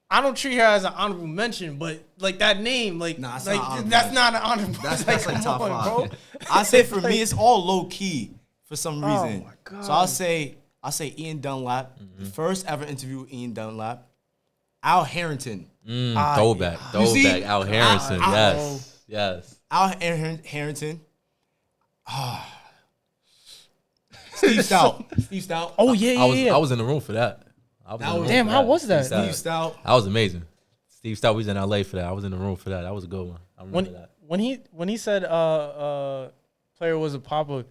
I don't treat her as an honorable mention, but like that name, that's not an honorable. That's like top 5. Bro. I say for me, it's all low key for some reason. Oh my God. So I'll say Ian Dunlap, the first ever interview with Ian Dunlap, Al Harrington, throwback, Al Harrington, yes, Al Harrington. Steve Stout. Oh yeah. I was in the room for that. Damn, how was that? Steve Stout. That was amazing. Steve Stout was in LA for that. I was in the room for that. That was a good one. I remember that. When he said player was a pop-up,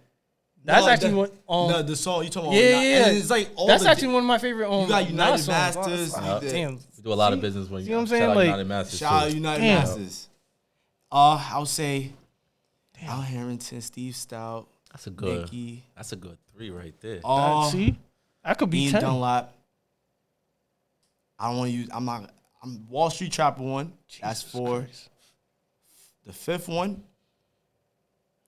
that's actually the song you talking about. Yeah. And it's like that's actually one of my favorite. You got United Masters. Damn. We do a lot of business when you know what I'm saying? Shout out like United Masters. Shout out United Masters. I would say Al Harrington, Steve Stout. That's a good. Nikki. That's a good 3 right there. See, I could be Ian 10. Dunlap. I don't want to use. I'm Wall Street Trapper 1. That's 4. Christ. The 5th one,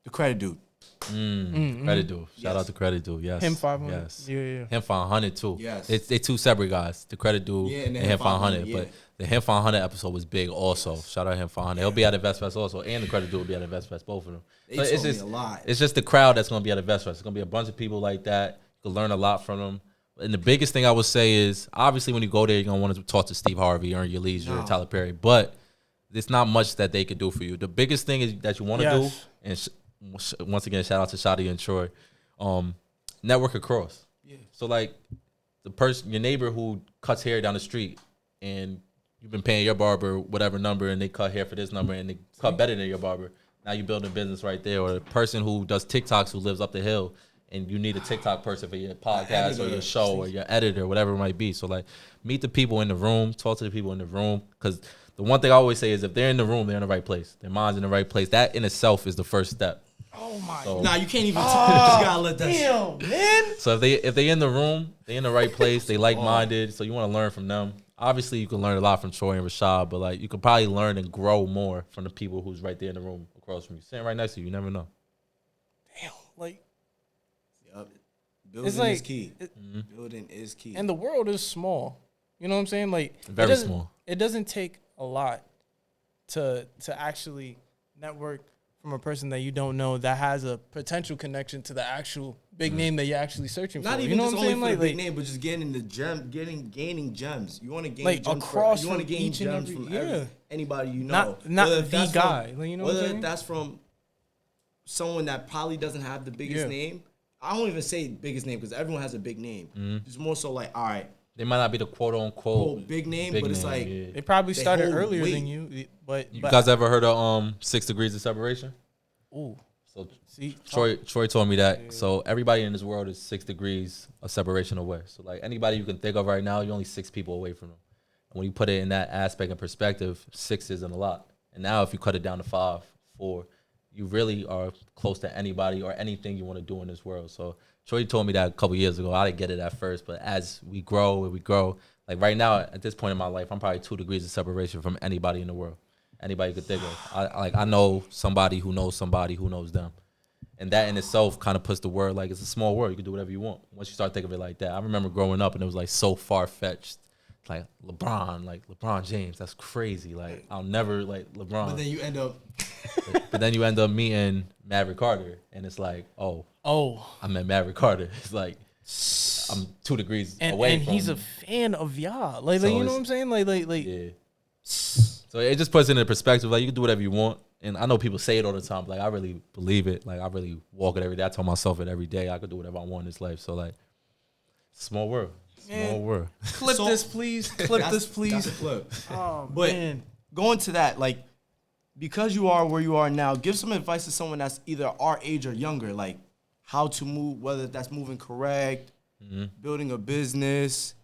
the Credit Dude. Credit Dude. Shout out to Credit Dude. Yes. Him 500. Yes. Yeah. Him 500 too. Yes. They two separate guys. The Credit Dude and and the Him 500. yeah. But the Him 500 episode was big also. Yes. Shout out Him 500. He'll be at the Vest Fest also. And the Credit Dude will be at the Vest Fest, both of them. They told me a lot. It's just the crowd that's going to be at the Vest Fest. It's going to be a bunch of people like that. You can learn a lot from them. And the biggest thing I would say is, obviously, when you go there, you're going to want to talk to Steve Harvey, Earn Your Leisure, Tyler Perry. But there's not much that they could do for you. The biggest thing is that you want to do, and once again, shout out to Shadi and Troy, network across. Yeah. So, like, the person, your neighbor who cuts hair down the street, and you've been paying your barber whatever number, and they cut hair for this number, and they cut better than your barber. Now you build a business right there. Or the person who does TikToks who lives up the hill, and you need a TikTok person for your podcast or your show or your editor, whatever it might be. So, like, meet the people in the room, talk to the people in the room. Because the one thing I always say is if they're in the room, they're in the right place. Their mind's in the right place. That in itself is the first step. Oh, my God. Nah, you can't even tell. You just got to let that shit. Man. So if they in the room, they in the right place, they like-minded, so you want to learn from them. Obviously, you can learn a lot from Troy and Rashad, but, like, you could probably learn and grow more from the people who's right there in the room across from you. Sitting right next to you, you never know. Damn, like... Building is key. Building is key. And the world is small. You know what I'm saying? Like very small. It doesn't take a lot to actually network from a person that you don't know that has a potential connection to the actual big name that you're actually searching for. Not even you know just what I'm only saying? for the big name, but just gaining the gaining gems. You want to gain like gems across you want to gain each and gems every, from anybody you know. Not the guy. Like, you know whether what I'm saying? that's from someone that probably doesn't have the biggest name. I don't even say biggest name because everyone has a big name. It's more so like, all right, they might not be the quote unquote big name, but it's like they probably started earlier than you. But you guys ever heard of 6 Degrees of Separation? Ooh. So Troy told me that. Yeah. So everybody in this world is 6 degrees of separation away. So, like, anybody you can think of right now, you're only 6 people away from them. And when you put it in that aspect and perspective, 6 isn't a lot. And now if you cut it down to 5, 4, you really are close to anybody or anything you want to do in this world. So Troy told me that a couple years ago. I didn't get it at first, but as we grow, like right now at this point in my life, I'm probably 2 degrees of separation from anybody in the world. Anybody you could think of. I know somebody who knows them. And that in itself kind of puts the word, like, it's a small world. You can do whatever you want once you start thinking of it like that. I remember growing up and it was like so far-fetched. Like LeBron James, that's crazy. Like, I'll never like LeBron. But then you end up meeting Maverick Carter, and it's like, oh, I met Maverick Carter. It's like I'm 2 degrees away and from. he's a fan of y'all. Like you know what I'm saying? Like yeah. So it just puts it into perspective. Like, you can do whatever you want, and I know people say it all the time. But, like, I really believe it. Like, I really walk it every day. I tell myself it every day. I could do whatever I want in this life. So, like, small world. Small world. Clip this, please. Clip this, please. That's a clip. Oh, but man. Going to that, like, because you are where you are now, give some advice to someone that's either our age or younger, like how to move, whether that's moving correct, building a business,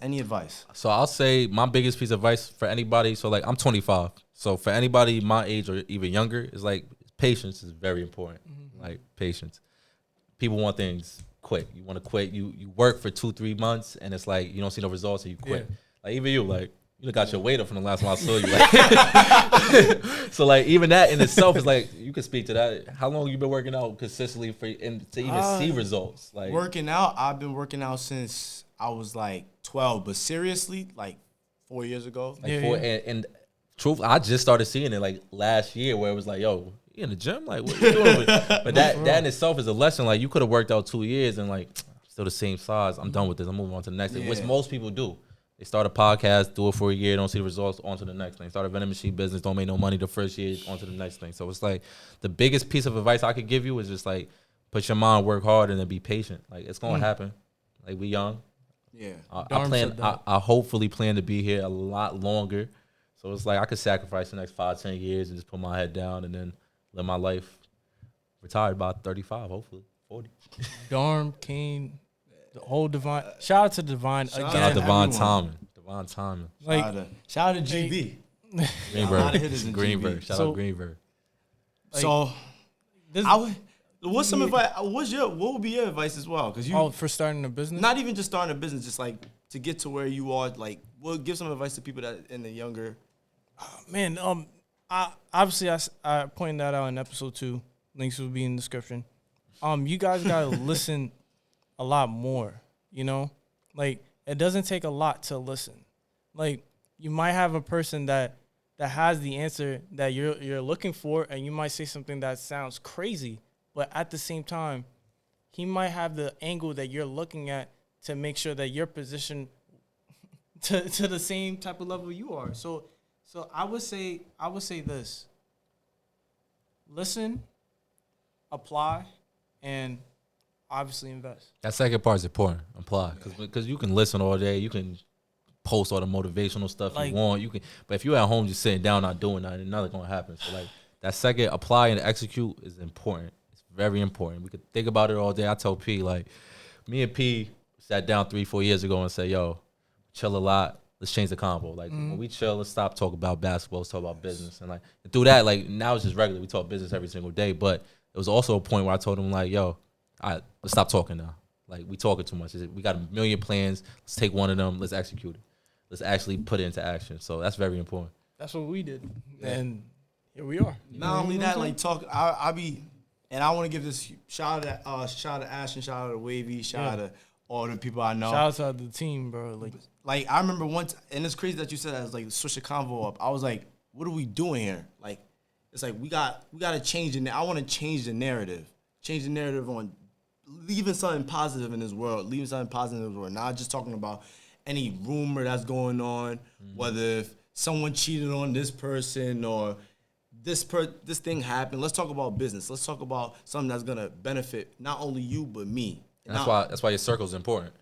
any advice. So I'll say my biggest piece of advice for anybody. So, like, I'm 25. So for anybody my age or even younger, is like patience is very important. Like, patience. People want things quick. You want to quit. You work for 2-3 months and it's like you don't see no results and you quit. Yeah. Like, even you, like, you got your weight up from the last time I saw you. Like, so, like, even that in itself is like, you can speak to that. How long you been working out consistently to even see results? Like, working out, I've been working out since I was like 12, but seriously, like 4 years ago. And truth, I just started seeing it like last year, where it was like, yo, you in the gym? Like, what you doing? But that in itself is a lesson. Like, you could have worked out 2 years and, like, still the same size. I'm done with this. I'm moving on to the next thing, which most people do. They start a podcast, do it for a year, don't see the results, on to the next thing. Start a vending machine business, don't make no money the first year, on to the next thing. So it's like, the biggest piece of advice I could give you is just, like, put your mind, work hard, and then be patient. Like, it's going to happen. Like, we young. Yeah. I hopefully plan to be here a lot longer. So it's like, I could sacrifice the next 5-10 years and just put my head down and then live my life. Retired by 35, hopefully 40. Darm, Kane, the whole Divine. Shout out to Divine again. Shout out Divine Timing. Like, shout out to GB. Greenberg. Shout out Greenberg. Like, so, what's some advice? What would be your advice as well? Because for starting a business. Not even just starting a business, just like to get to where you are. Like, give some advice to people that in the younger. Man, Obviously, I pointed that out in episode 2. Links will be in the description. You guys gotta listen a lot more. You know, like it doesn't take a lot to listen. Like you might have a person that has the answer that you're looking for, and you might say something that sounds crazy, but at the same time, he might have the angle that you're looking at to make sure that you're positioned to the same type of level you are. So I would say this: listen, apply, and obviously invest. That second part is important. Apply, because you can listen all day, you can post all the motivational stuff you want. You can, but if you're at home just sitting down not doing nothing, nothing's gonna happen. So like that second, apply and execute is important. It's very important. We could think about it all day. I tell P, like, me and P sat down 3-4 years ago and said, yo, chill a lot. Let's change the combo. Like when we chill, let's stop talking about basketball, let's talk about business. And like through that, like now it's just regular. We talk business every single day. But it was also a point where I told him like, yo, all right, let's stop talking now. Like we talking too much. We got a million plans. Let's take one of them. Let's execute it. Let's actually put it into action. So that's very important. That's what we did, and here we are. Not only that, like talk. I be, and I want to give this shout out to Ashton, shout out to Wavy, shout out to all the people I know. Shout out to the team, bro. Like I remember once, and it's crazy that you said that. It's like switch the convo up. I was like, what are we doing here? Like, it's like we got to change it. I want to change the narrative. Change the narrative on leaving something positive in this world. Leaving something positive in this world. Not just talking about any rumor that's going on, whether if someone cheated on this person or this thing happened. Let's talk about business. Let's talk about something that's gonna benefit not only you but me. And that's why your circle's important.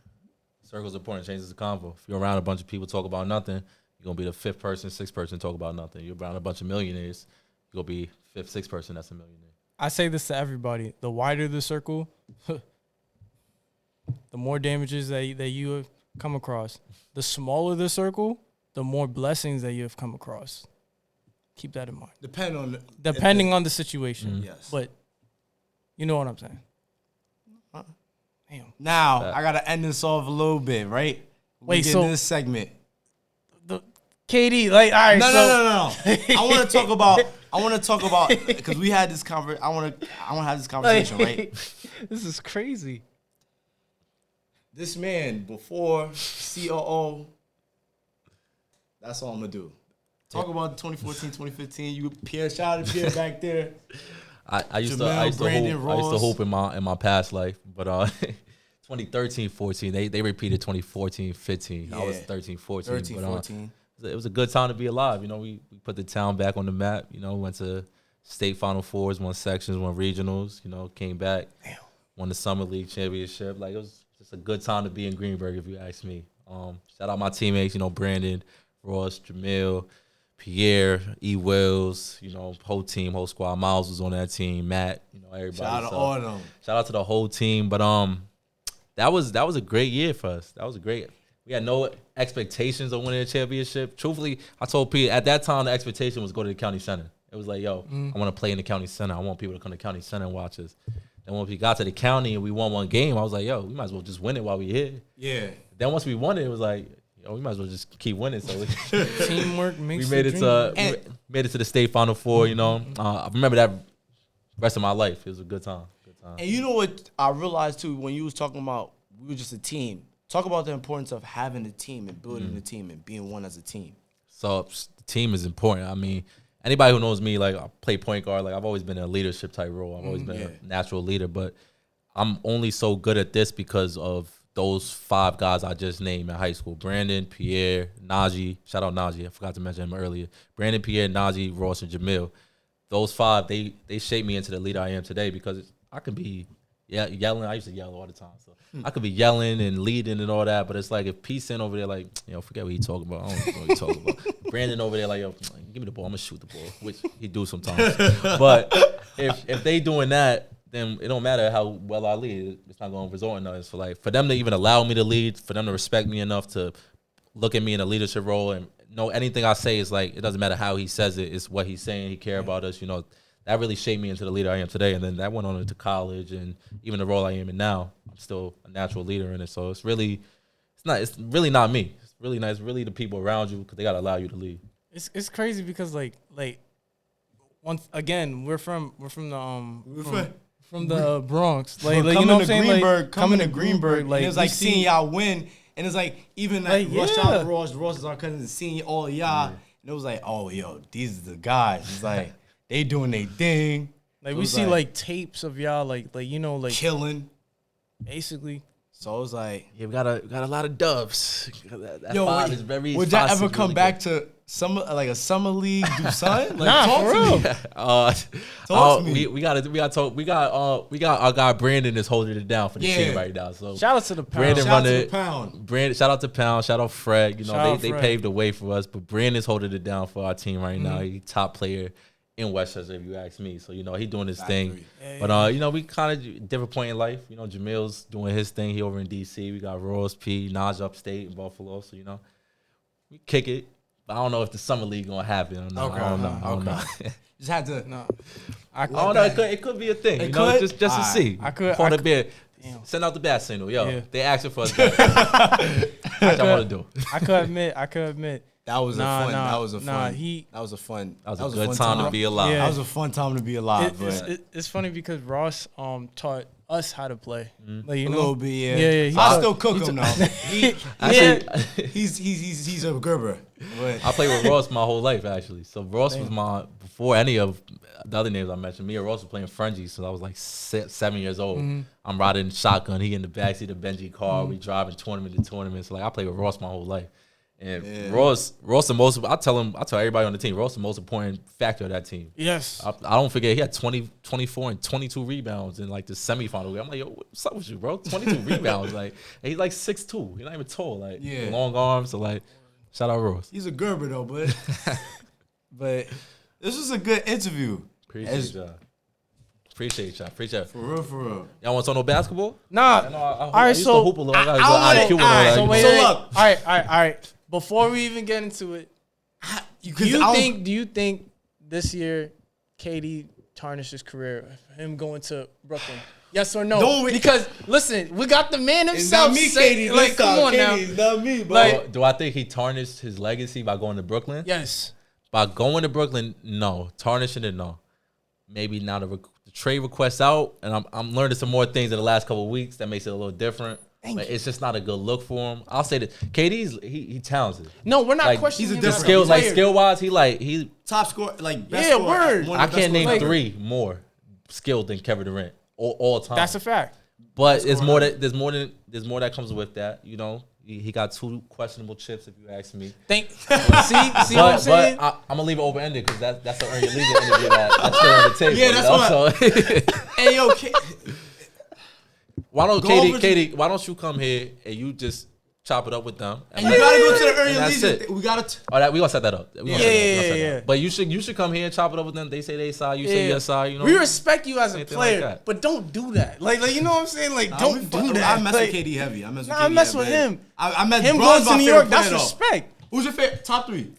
Circle's important. Changes the convo. If you're around a bunch of people talk about nothing, you're gonna be the fifth person, sixth person talk about nothing. You're around a bunch of millionaires, you're gonna be fifth, sixth person that's a millionaire. I say this to everybody: the wider the circle, the more damages that you have come across. The smaller the circle, the more blessings that you have come across. Keep that in mind. Depending on the situation. Yes. But you know what I'm saying. Damn. Now I gotta end this off a little bit, right? Wait, so this segment. The KD, like, all right. No. I want to talk about because we had this conversation. I want to have this conversation, right? This is crazy. This man before C.O.O. That's all I'm gonna do. Talk about 2014, 2015. You Pierre, shout out to Pierre back there. I used to hoop in my past life, but 2013, 14, they repeated 2014, 15. Yeah. I was 13, 14. 13, 14. It was a good time to be alive. You know, we put the town back on the map. You know, went to state Final Fours, won sections, won regionals. You know, came back, won the Summer League championship. Like it was just a good time to be in Greenberg, if you ask me. Shout out my teammates. You know, Brandon, Ross, Jamil, Pierre, E. Wills, you know, whole team, whole squad. Miles was on that team. Matt, you know, everybody. Shout out to all of them. Shout out to the whole team. But that was a great year for us. That was a great. We had no expectations of winning a championship. Truthfully, I told Pete at that time the expectation was go to the county center. It was like, yo, I want to play in the county center. I want people to come to county center and watch us. Then when we got to the county and we won one game, I was like, yo, we might as well just win it while we're here. Yeah. Then once we won it, it was like, yo, we might as well just keep winning. So teamwork makes we made it to the state Final Four. You know, I remember that rest of my life. It was a good time. And you know what I realized too when you was talking about we were just a team. Talk about the importance of having a team and building a team and being one as a team. So the team is important. I mean, anybody who knows me, like I play point guard. Like I've always been in a leadership type role. I've always been a natural leader. But I'm only so good at this because of those 5 guys I just named in high school. Brandon, Pierre, Najee. Shout out Najee. I forgot to mention him earlier. Brandon, Pierre, Najee, Ross, and Jamil. Those 5, they shaped me into the leader I am today because I can be yelling. I used to yell all the time. So I could be yelling and leading and all that. But it's like if P's in over there, like, forget what he talking about. I don't know what he talking about. Brandon over there, like, yo, give me the ball. I'm going to shoot the ball, which he do sometimes. But if they doing that, then it don't matter how well I lead. It's not going to result in nothing. So, like, for them to even allow me to lead, for them to respect me enough to look at me in a leadership role and know anything I say is like, it doesn't matter how he says it. It's what he's saying. He care about us. That really shaped me into the leader I am today. And then that went on into college and even the role I am in now. I'm still a natural leader in it. So it's really not me. It's really nice. Really the people around you because they got to allow you to lead. It's crazy because like once again, we're from the from We're the Bronx. Like coming you know what I'm to saying? Greenberg, Like coming to Greenberg, like and it's like we see- seeing y'all win, and it's like even like Like, Rush yeah. out Ross is our cousin, and seeing all y'all, and it was like, oh yo, these are the guys. It's like they doing their thing. like It we was see like tapes of y'all like you know like killing. basically. So it was like, Yeah, we got a lot of dubs. That yo, five is very. would y'all five ever is come really back to a summer league do something? Like, Nah, talk for to real. me. Talk to me. We got our guy Brandon is holding it down for the team right now. So Shout out to the Pound. Brandon Shout out run to the it. Pound. Shout out to Pound. Shout out Fred. You know Shout out they Fred. paved the way for us. But Brandon's holding it down for our team right now. Mm-hmm. He's top player in Westchester, if you ask me. So you know he doing his thing. Factory. But you know we kind of different point in life. You know Jamil's doing his thing. He over in DC. We got Ross P, Naj upstate in Buffalo. So you know we kick it. But I don't know if the summer league gonna happen or not. Okay. I don't know. I don't know. Just had to. No, I don't know. It could be a thing. It You know, could? just to Alright. see. I could- Call I the could- bid. Damn. Send out the bat signal. Yo, Yeah. they asking for us. That's what I want to do. I could admit. That was Nah, a fun. nah, That was a nah, fun. he- that was a fun. That was a fun good time to be alive. Yeah. That was a fun time to be alive. It's funny because Ross taught us how to play. Like you a know, little bit, yeah. Yeah, he I taught- still cook he him taught- though. yeah. He's a Gerber. But I played with Ross my whole life actually. So Ross was before any of the other names I mentioned. Me and Ross were playing Frenzy since I was like 7 years old. I'm riding shotgun. He in the backseat of Benji car. We driving tournament to tournament. So like I played with Ross my whole life. And Ross the most. I tell everybody on the team. Ross the most important factor of that team. Yes. I don't forget he had 20, 24, and 22 rebounds in like the semifinal game. I'm like, yo, what's up with you, bro? 22 rebounds, like and he's like 6'2". He's not even tall, like long arms. So like, shout out Ross. he's a Gerber though, but this was a good interview. Appreciate y'all. Appreciate y'all. For real. Y'all want to talk no basketball? Nah. I know I right, used to so- hoop a little. I got I IQ and all that. So you wait, know. wait. look. All right. Before we even get into it, do you think this year KD tarnished his career? Him going to Brooklyn? Yes or no? Don't we- Because listen, we got the man It's himself. not me, saying, KD. like, come on now. It's not me, bro. Like- Do I think he tarnished his legacy by going to Brooklyn? Yes. By going to Brooklyn, no. Tarnishing it, no. Maybe now the trade request out, and I'm learning some more things in the last couple of weeks that makes it a little different. But it's just not a good look for him. I'll say that KD's he talented. No, we're not Like, questioning he's a him different as Skill player. skill wise, he top score, like best Yeah, scorer, word. one I of the best can't name scorers ever. 3 more skilled than Kevin Durant all time. That's a fact. But it's more that there's more that comes with that. You know, he got 2 questionable chips if you ask me. See what I'm saying? But I'm gonna leave it open ended because that's the Earn Your Leisure interview that's still on the table. Yeah, that's you know? So Hey yo, why don't Go over Katie? Why don't you come here and you just chop it up with them? and you gotta go to the And early that's leisure. it. We gotta. We gonna set that up. We gonna set that up. We gonna set that Yeah. up. But you should come here and chop it up with them. They say they side, you say Yeah. your side. You know, We respect you as a Anything player, like that. but don't do that. Like you know what I'm saying? Like, don't do that. I mess Like, with KD heavy. I mess with Nah, KD I mess heavy. with him. I mess Him Bron's going to my New favorite York, that's player, though. respect. Who's your favorite top 3?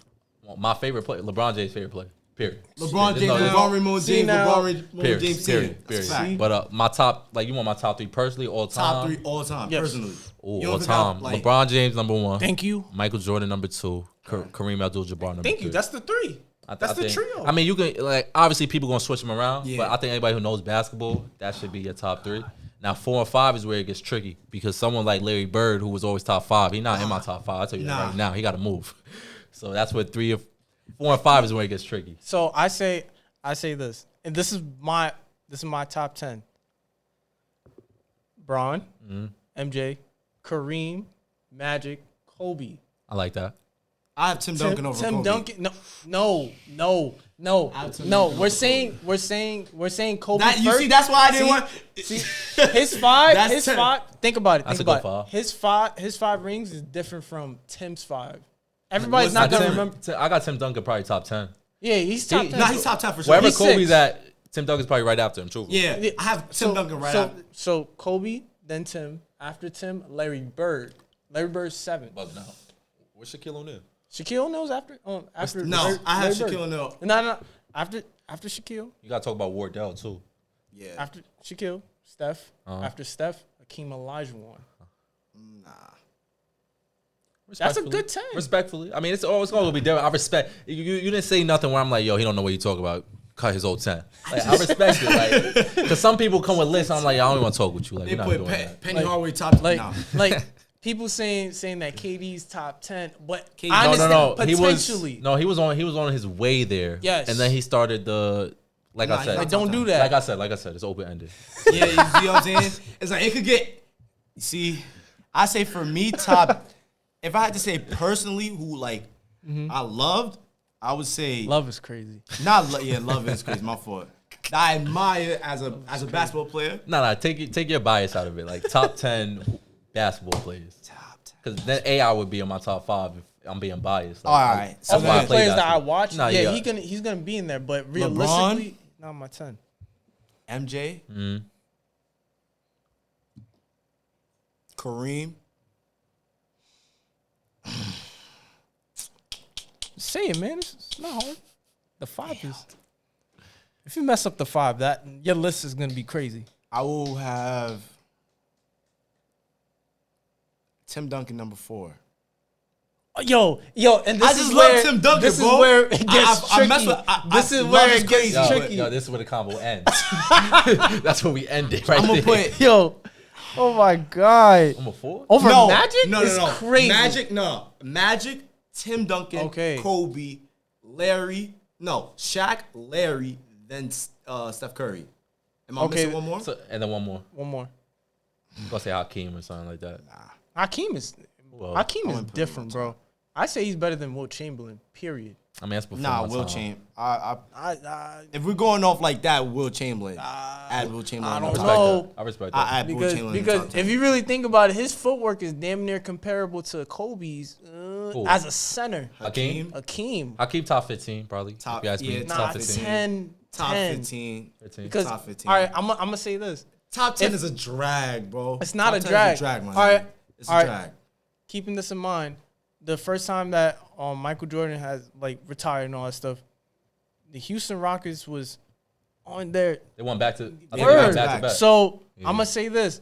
my favorite player, LeBron James' favorite player. Period. LeBron There's James, no- LeBron Raymond See James, now- LeBron Raymond Period. James Sr. Period. That's a Period. fact. But my top, like you want my top 3 personally all time. Top 3 all time, Yes. personally. Ooh, You don't all think I, time. like- LeBron James number 1. Thank you. Michael Jordan number 2. Kareem Abdul-Jabbar number 3. Thank you. That's the 3. That's the think- trio. I mean, you can like obviously people gonna switch them around, Yeah. but I think anybody who knows basketball, that should be your top 3. Now 4 and 5 is where it gets tricky because someone like Larry Bird, who was always top 5, he's not in my top 5. I tell you that right now, he got to move. So that's where 4 and 5 is where it gets tricky. So I say this, and this is my top 10. Bron, MJ, Kareem, Magic, Kobe. I like that. I have Tim Duncan over Tim Kobe. Duncan. No. We're saying Kobe That, you first. see, that's why I didn't See? want. See, his 5. That's His 10. 5. Think about it. That's Think a about good it. five. His 5 rings is different from Tim's 5. Everybody's What's not that gonna different? remember. I got Tim Duncan probably top 10. Yeah, he's top 10. Nah, he's top 10 for sure. Wherever He's Kobe's 6. at, Tim Duncan's probably right after him. True. Yeah, I have Tim Duncan right after. So Kobe, then Tim. After Tim, Larry Bird. Larry Bird's 7. But now, where's Shaquille O'Neal? Shaquille O'Neal's after. After No, Larry, I have Larry Shaquille Bird. O'Neal. No. After Shaquille. You gotta talk about Wardell too. Yeah. After Shaquille, Steph. After Steph, Hakeem Olajuwon. Nah. That's a good 10. Respectfully, I mean, it's always gonna be different. I respect you. You didn't say nothing where I'm like, yo, he don't know what you talk about. cut his whole 10. Like, I respect it. Like, because some people come with lists. I'm like, I don't even want to talk with you. Like, They you're not put doing that. Penny Hardaway top. Nah. Like people saying that KD's top 10, but KD honestly, No. potentially. He was on his way there. Yes. And then he started like I said. Like, don't do that. Like I said, it's open ended. Yeah, you see what I'm saying? It's like it could get. See, I say for me, top. If I had to say personally, who like I loved, I would say Love is crazy. Love is crazy. My fault. I admire as a basketball player. No, take your bias out of it. Like top 10 basketball players. Top 10. Because then AI would be in my top 5 if I'm being biased. Like, All right. That's So why I The play players that I basketball. watch, Nah, yeah, yeah. he's gonna be in there, but realistically, not my 10. MJ, Kareem. Say it, man. It's not hard. The 5 is. If you mess up the 5, that your list is gonna be crazy. I will have Tim Duncan number 4. Yo, and this I is just where love Tim Duncan, this bro. is where it gets I tricky. mess with- This is love where is it gets crazy. tricky. Yo, this is where the combo ends. That's where we end it right I'm gonna there. put Yo, oh my god, I'm a 4? over no Magic No, is crazy. Magic, Tim Duncan, Okay. Kobe, Larry. No, Shaq, Larry, then Steph Curry. Am I Okay. missing one more? So, and then one more. One more. I'm going to say Hakeem or something like that. Hakeem is Well, different, bro. I say he's better than Wilt Chamberlain. Period. I mean, that's before Nah, my Will time. Chamberlain. If we're going off like that, Will Chamberlain. Add Will Chamberlain. I on don't top. know. I respect that. I add Will Chamberlain. in the Because top 10. if you really think about it, his footwork is damn near comparable to Kobe's as a center. Hakeem? Hakeem. Top 15, probably. Top- if you ask me, yeah, top Nah, 15. 10. top 10. 15. 15. Because, Top 15. all right, I'm going to say this. Top 10 if- is a drag, bro. It's not Top a 10 drag. Is a drag, man. All right. It's All a right. drag. Keeping this in mind, the first time that Michael Jordan has like retired and all that stuff, the Houston Rockets was on their They went back to, I think they word. went back to back. So Yeah. I'm gonna say this: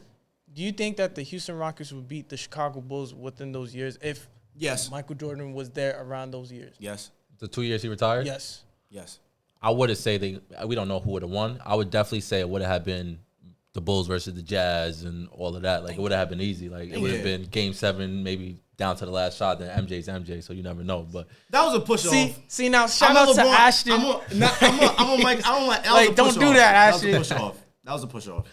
do you think that the Houston Rockets would beat the Chicago Bulls within those years if Yes. Michael Jordan was there around those years? Yes. The 2 years he retired? Yes. Yes. I wouldn't say we don't know who would have won. I would definitely say it would have been the Bulls versus the Jazz and all of that. Like, it would have been easy. Like, it would have been Game 7, maybe down to the last shot. Then MJ's MJ, so you never know. But That was a push off. See now, shout out to Ashton. I'm on Mike. I don't like. Like, don't do that, Ashton. That was a push off. That was a push off.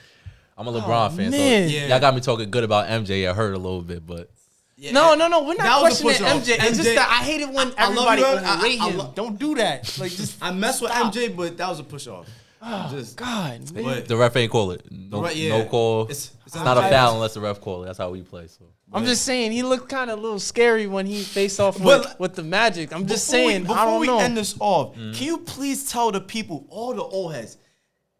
I'm a LeBron fan, man. so Yeah. y'all got me talking good about MJ. It hurt a little bit, but No, we're That not was a questioning push-off. MJ. It's just MJ that I hate it when I love everybody you, overrate I him. lo- Don't do that. Like, just I mess with Stop. MJ, but that was a push off. Just God, man. But the ref ain't call it. No, Right, yeah. no call. It's It's not a MJ. foul unless the ref call it. That's how we play. So I'm just saying he looked kind of a little scary when he faced off But- with the Magic. I'm just Before we- saying. I Before don't we know. end this off, can you please tell the people, all the old heads,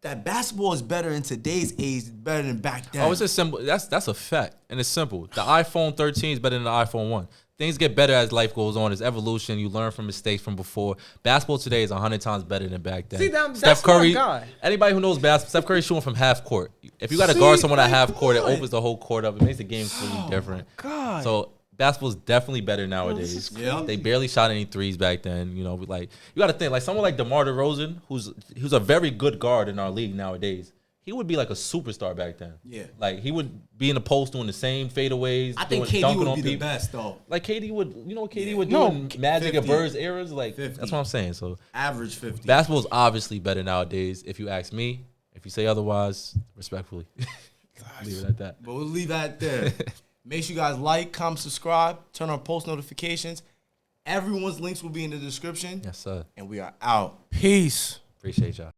that basketball is better in today's age, better than back then? oh, it's just simple. That's a fact, and it's simple. The iPhone 13 is better than the iPhone 1. Things get better as life goes on. It's evolution. You learn from mistakes from before. Basketball today is 100 times better than back then. See, that's Steph my Curry, guy. anybody who knows basketball, Steph Curry shooting from half court. If you got to guard someone at my half court, it God. opens the whole court up. It makes the game completely different. God. So basketball's definitely better nowadays. Yeah. They barely shot any threes back then. You know, like you got to think like someone like DeMar DeRozan, who's a very good guard in our league nowadays. He would be like a superstar back then. Yeah. Like he would be in the post doing the same fadeaways. I think doing, KD dunking would on be the people. best, though. Like KD would, you know what KD would do No, in Magic 50. and Bird's eras? Like 50. that's what I'm saying. So Average 50. basketball's obviously better nowadays. If you ask me, if you say otherwise, respectfully, leave it at that. But we'll leave that there. Make sure you guys like, comment, subscribe, turn on post notifications. Everyone's links will be in the description. Yes, sir. And we are out. Peace. Appreciate y'all.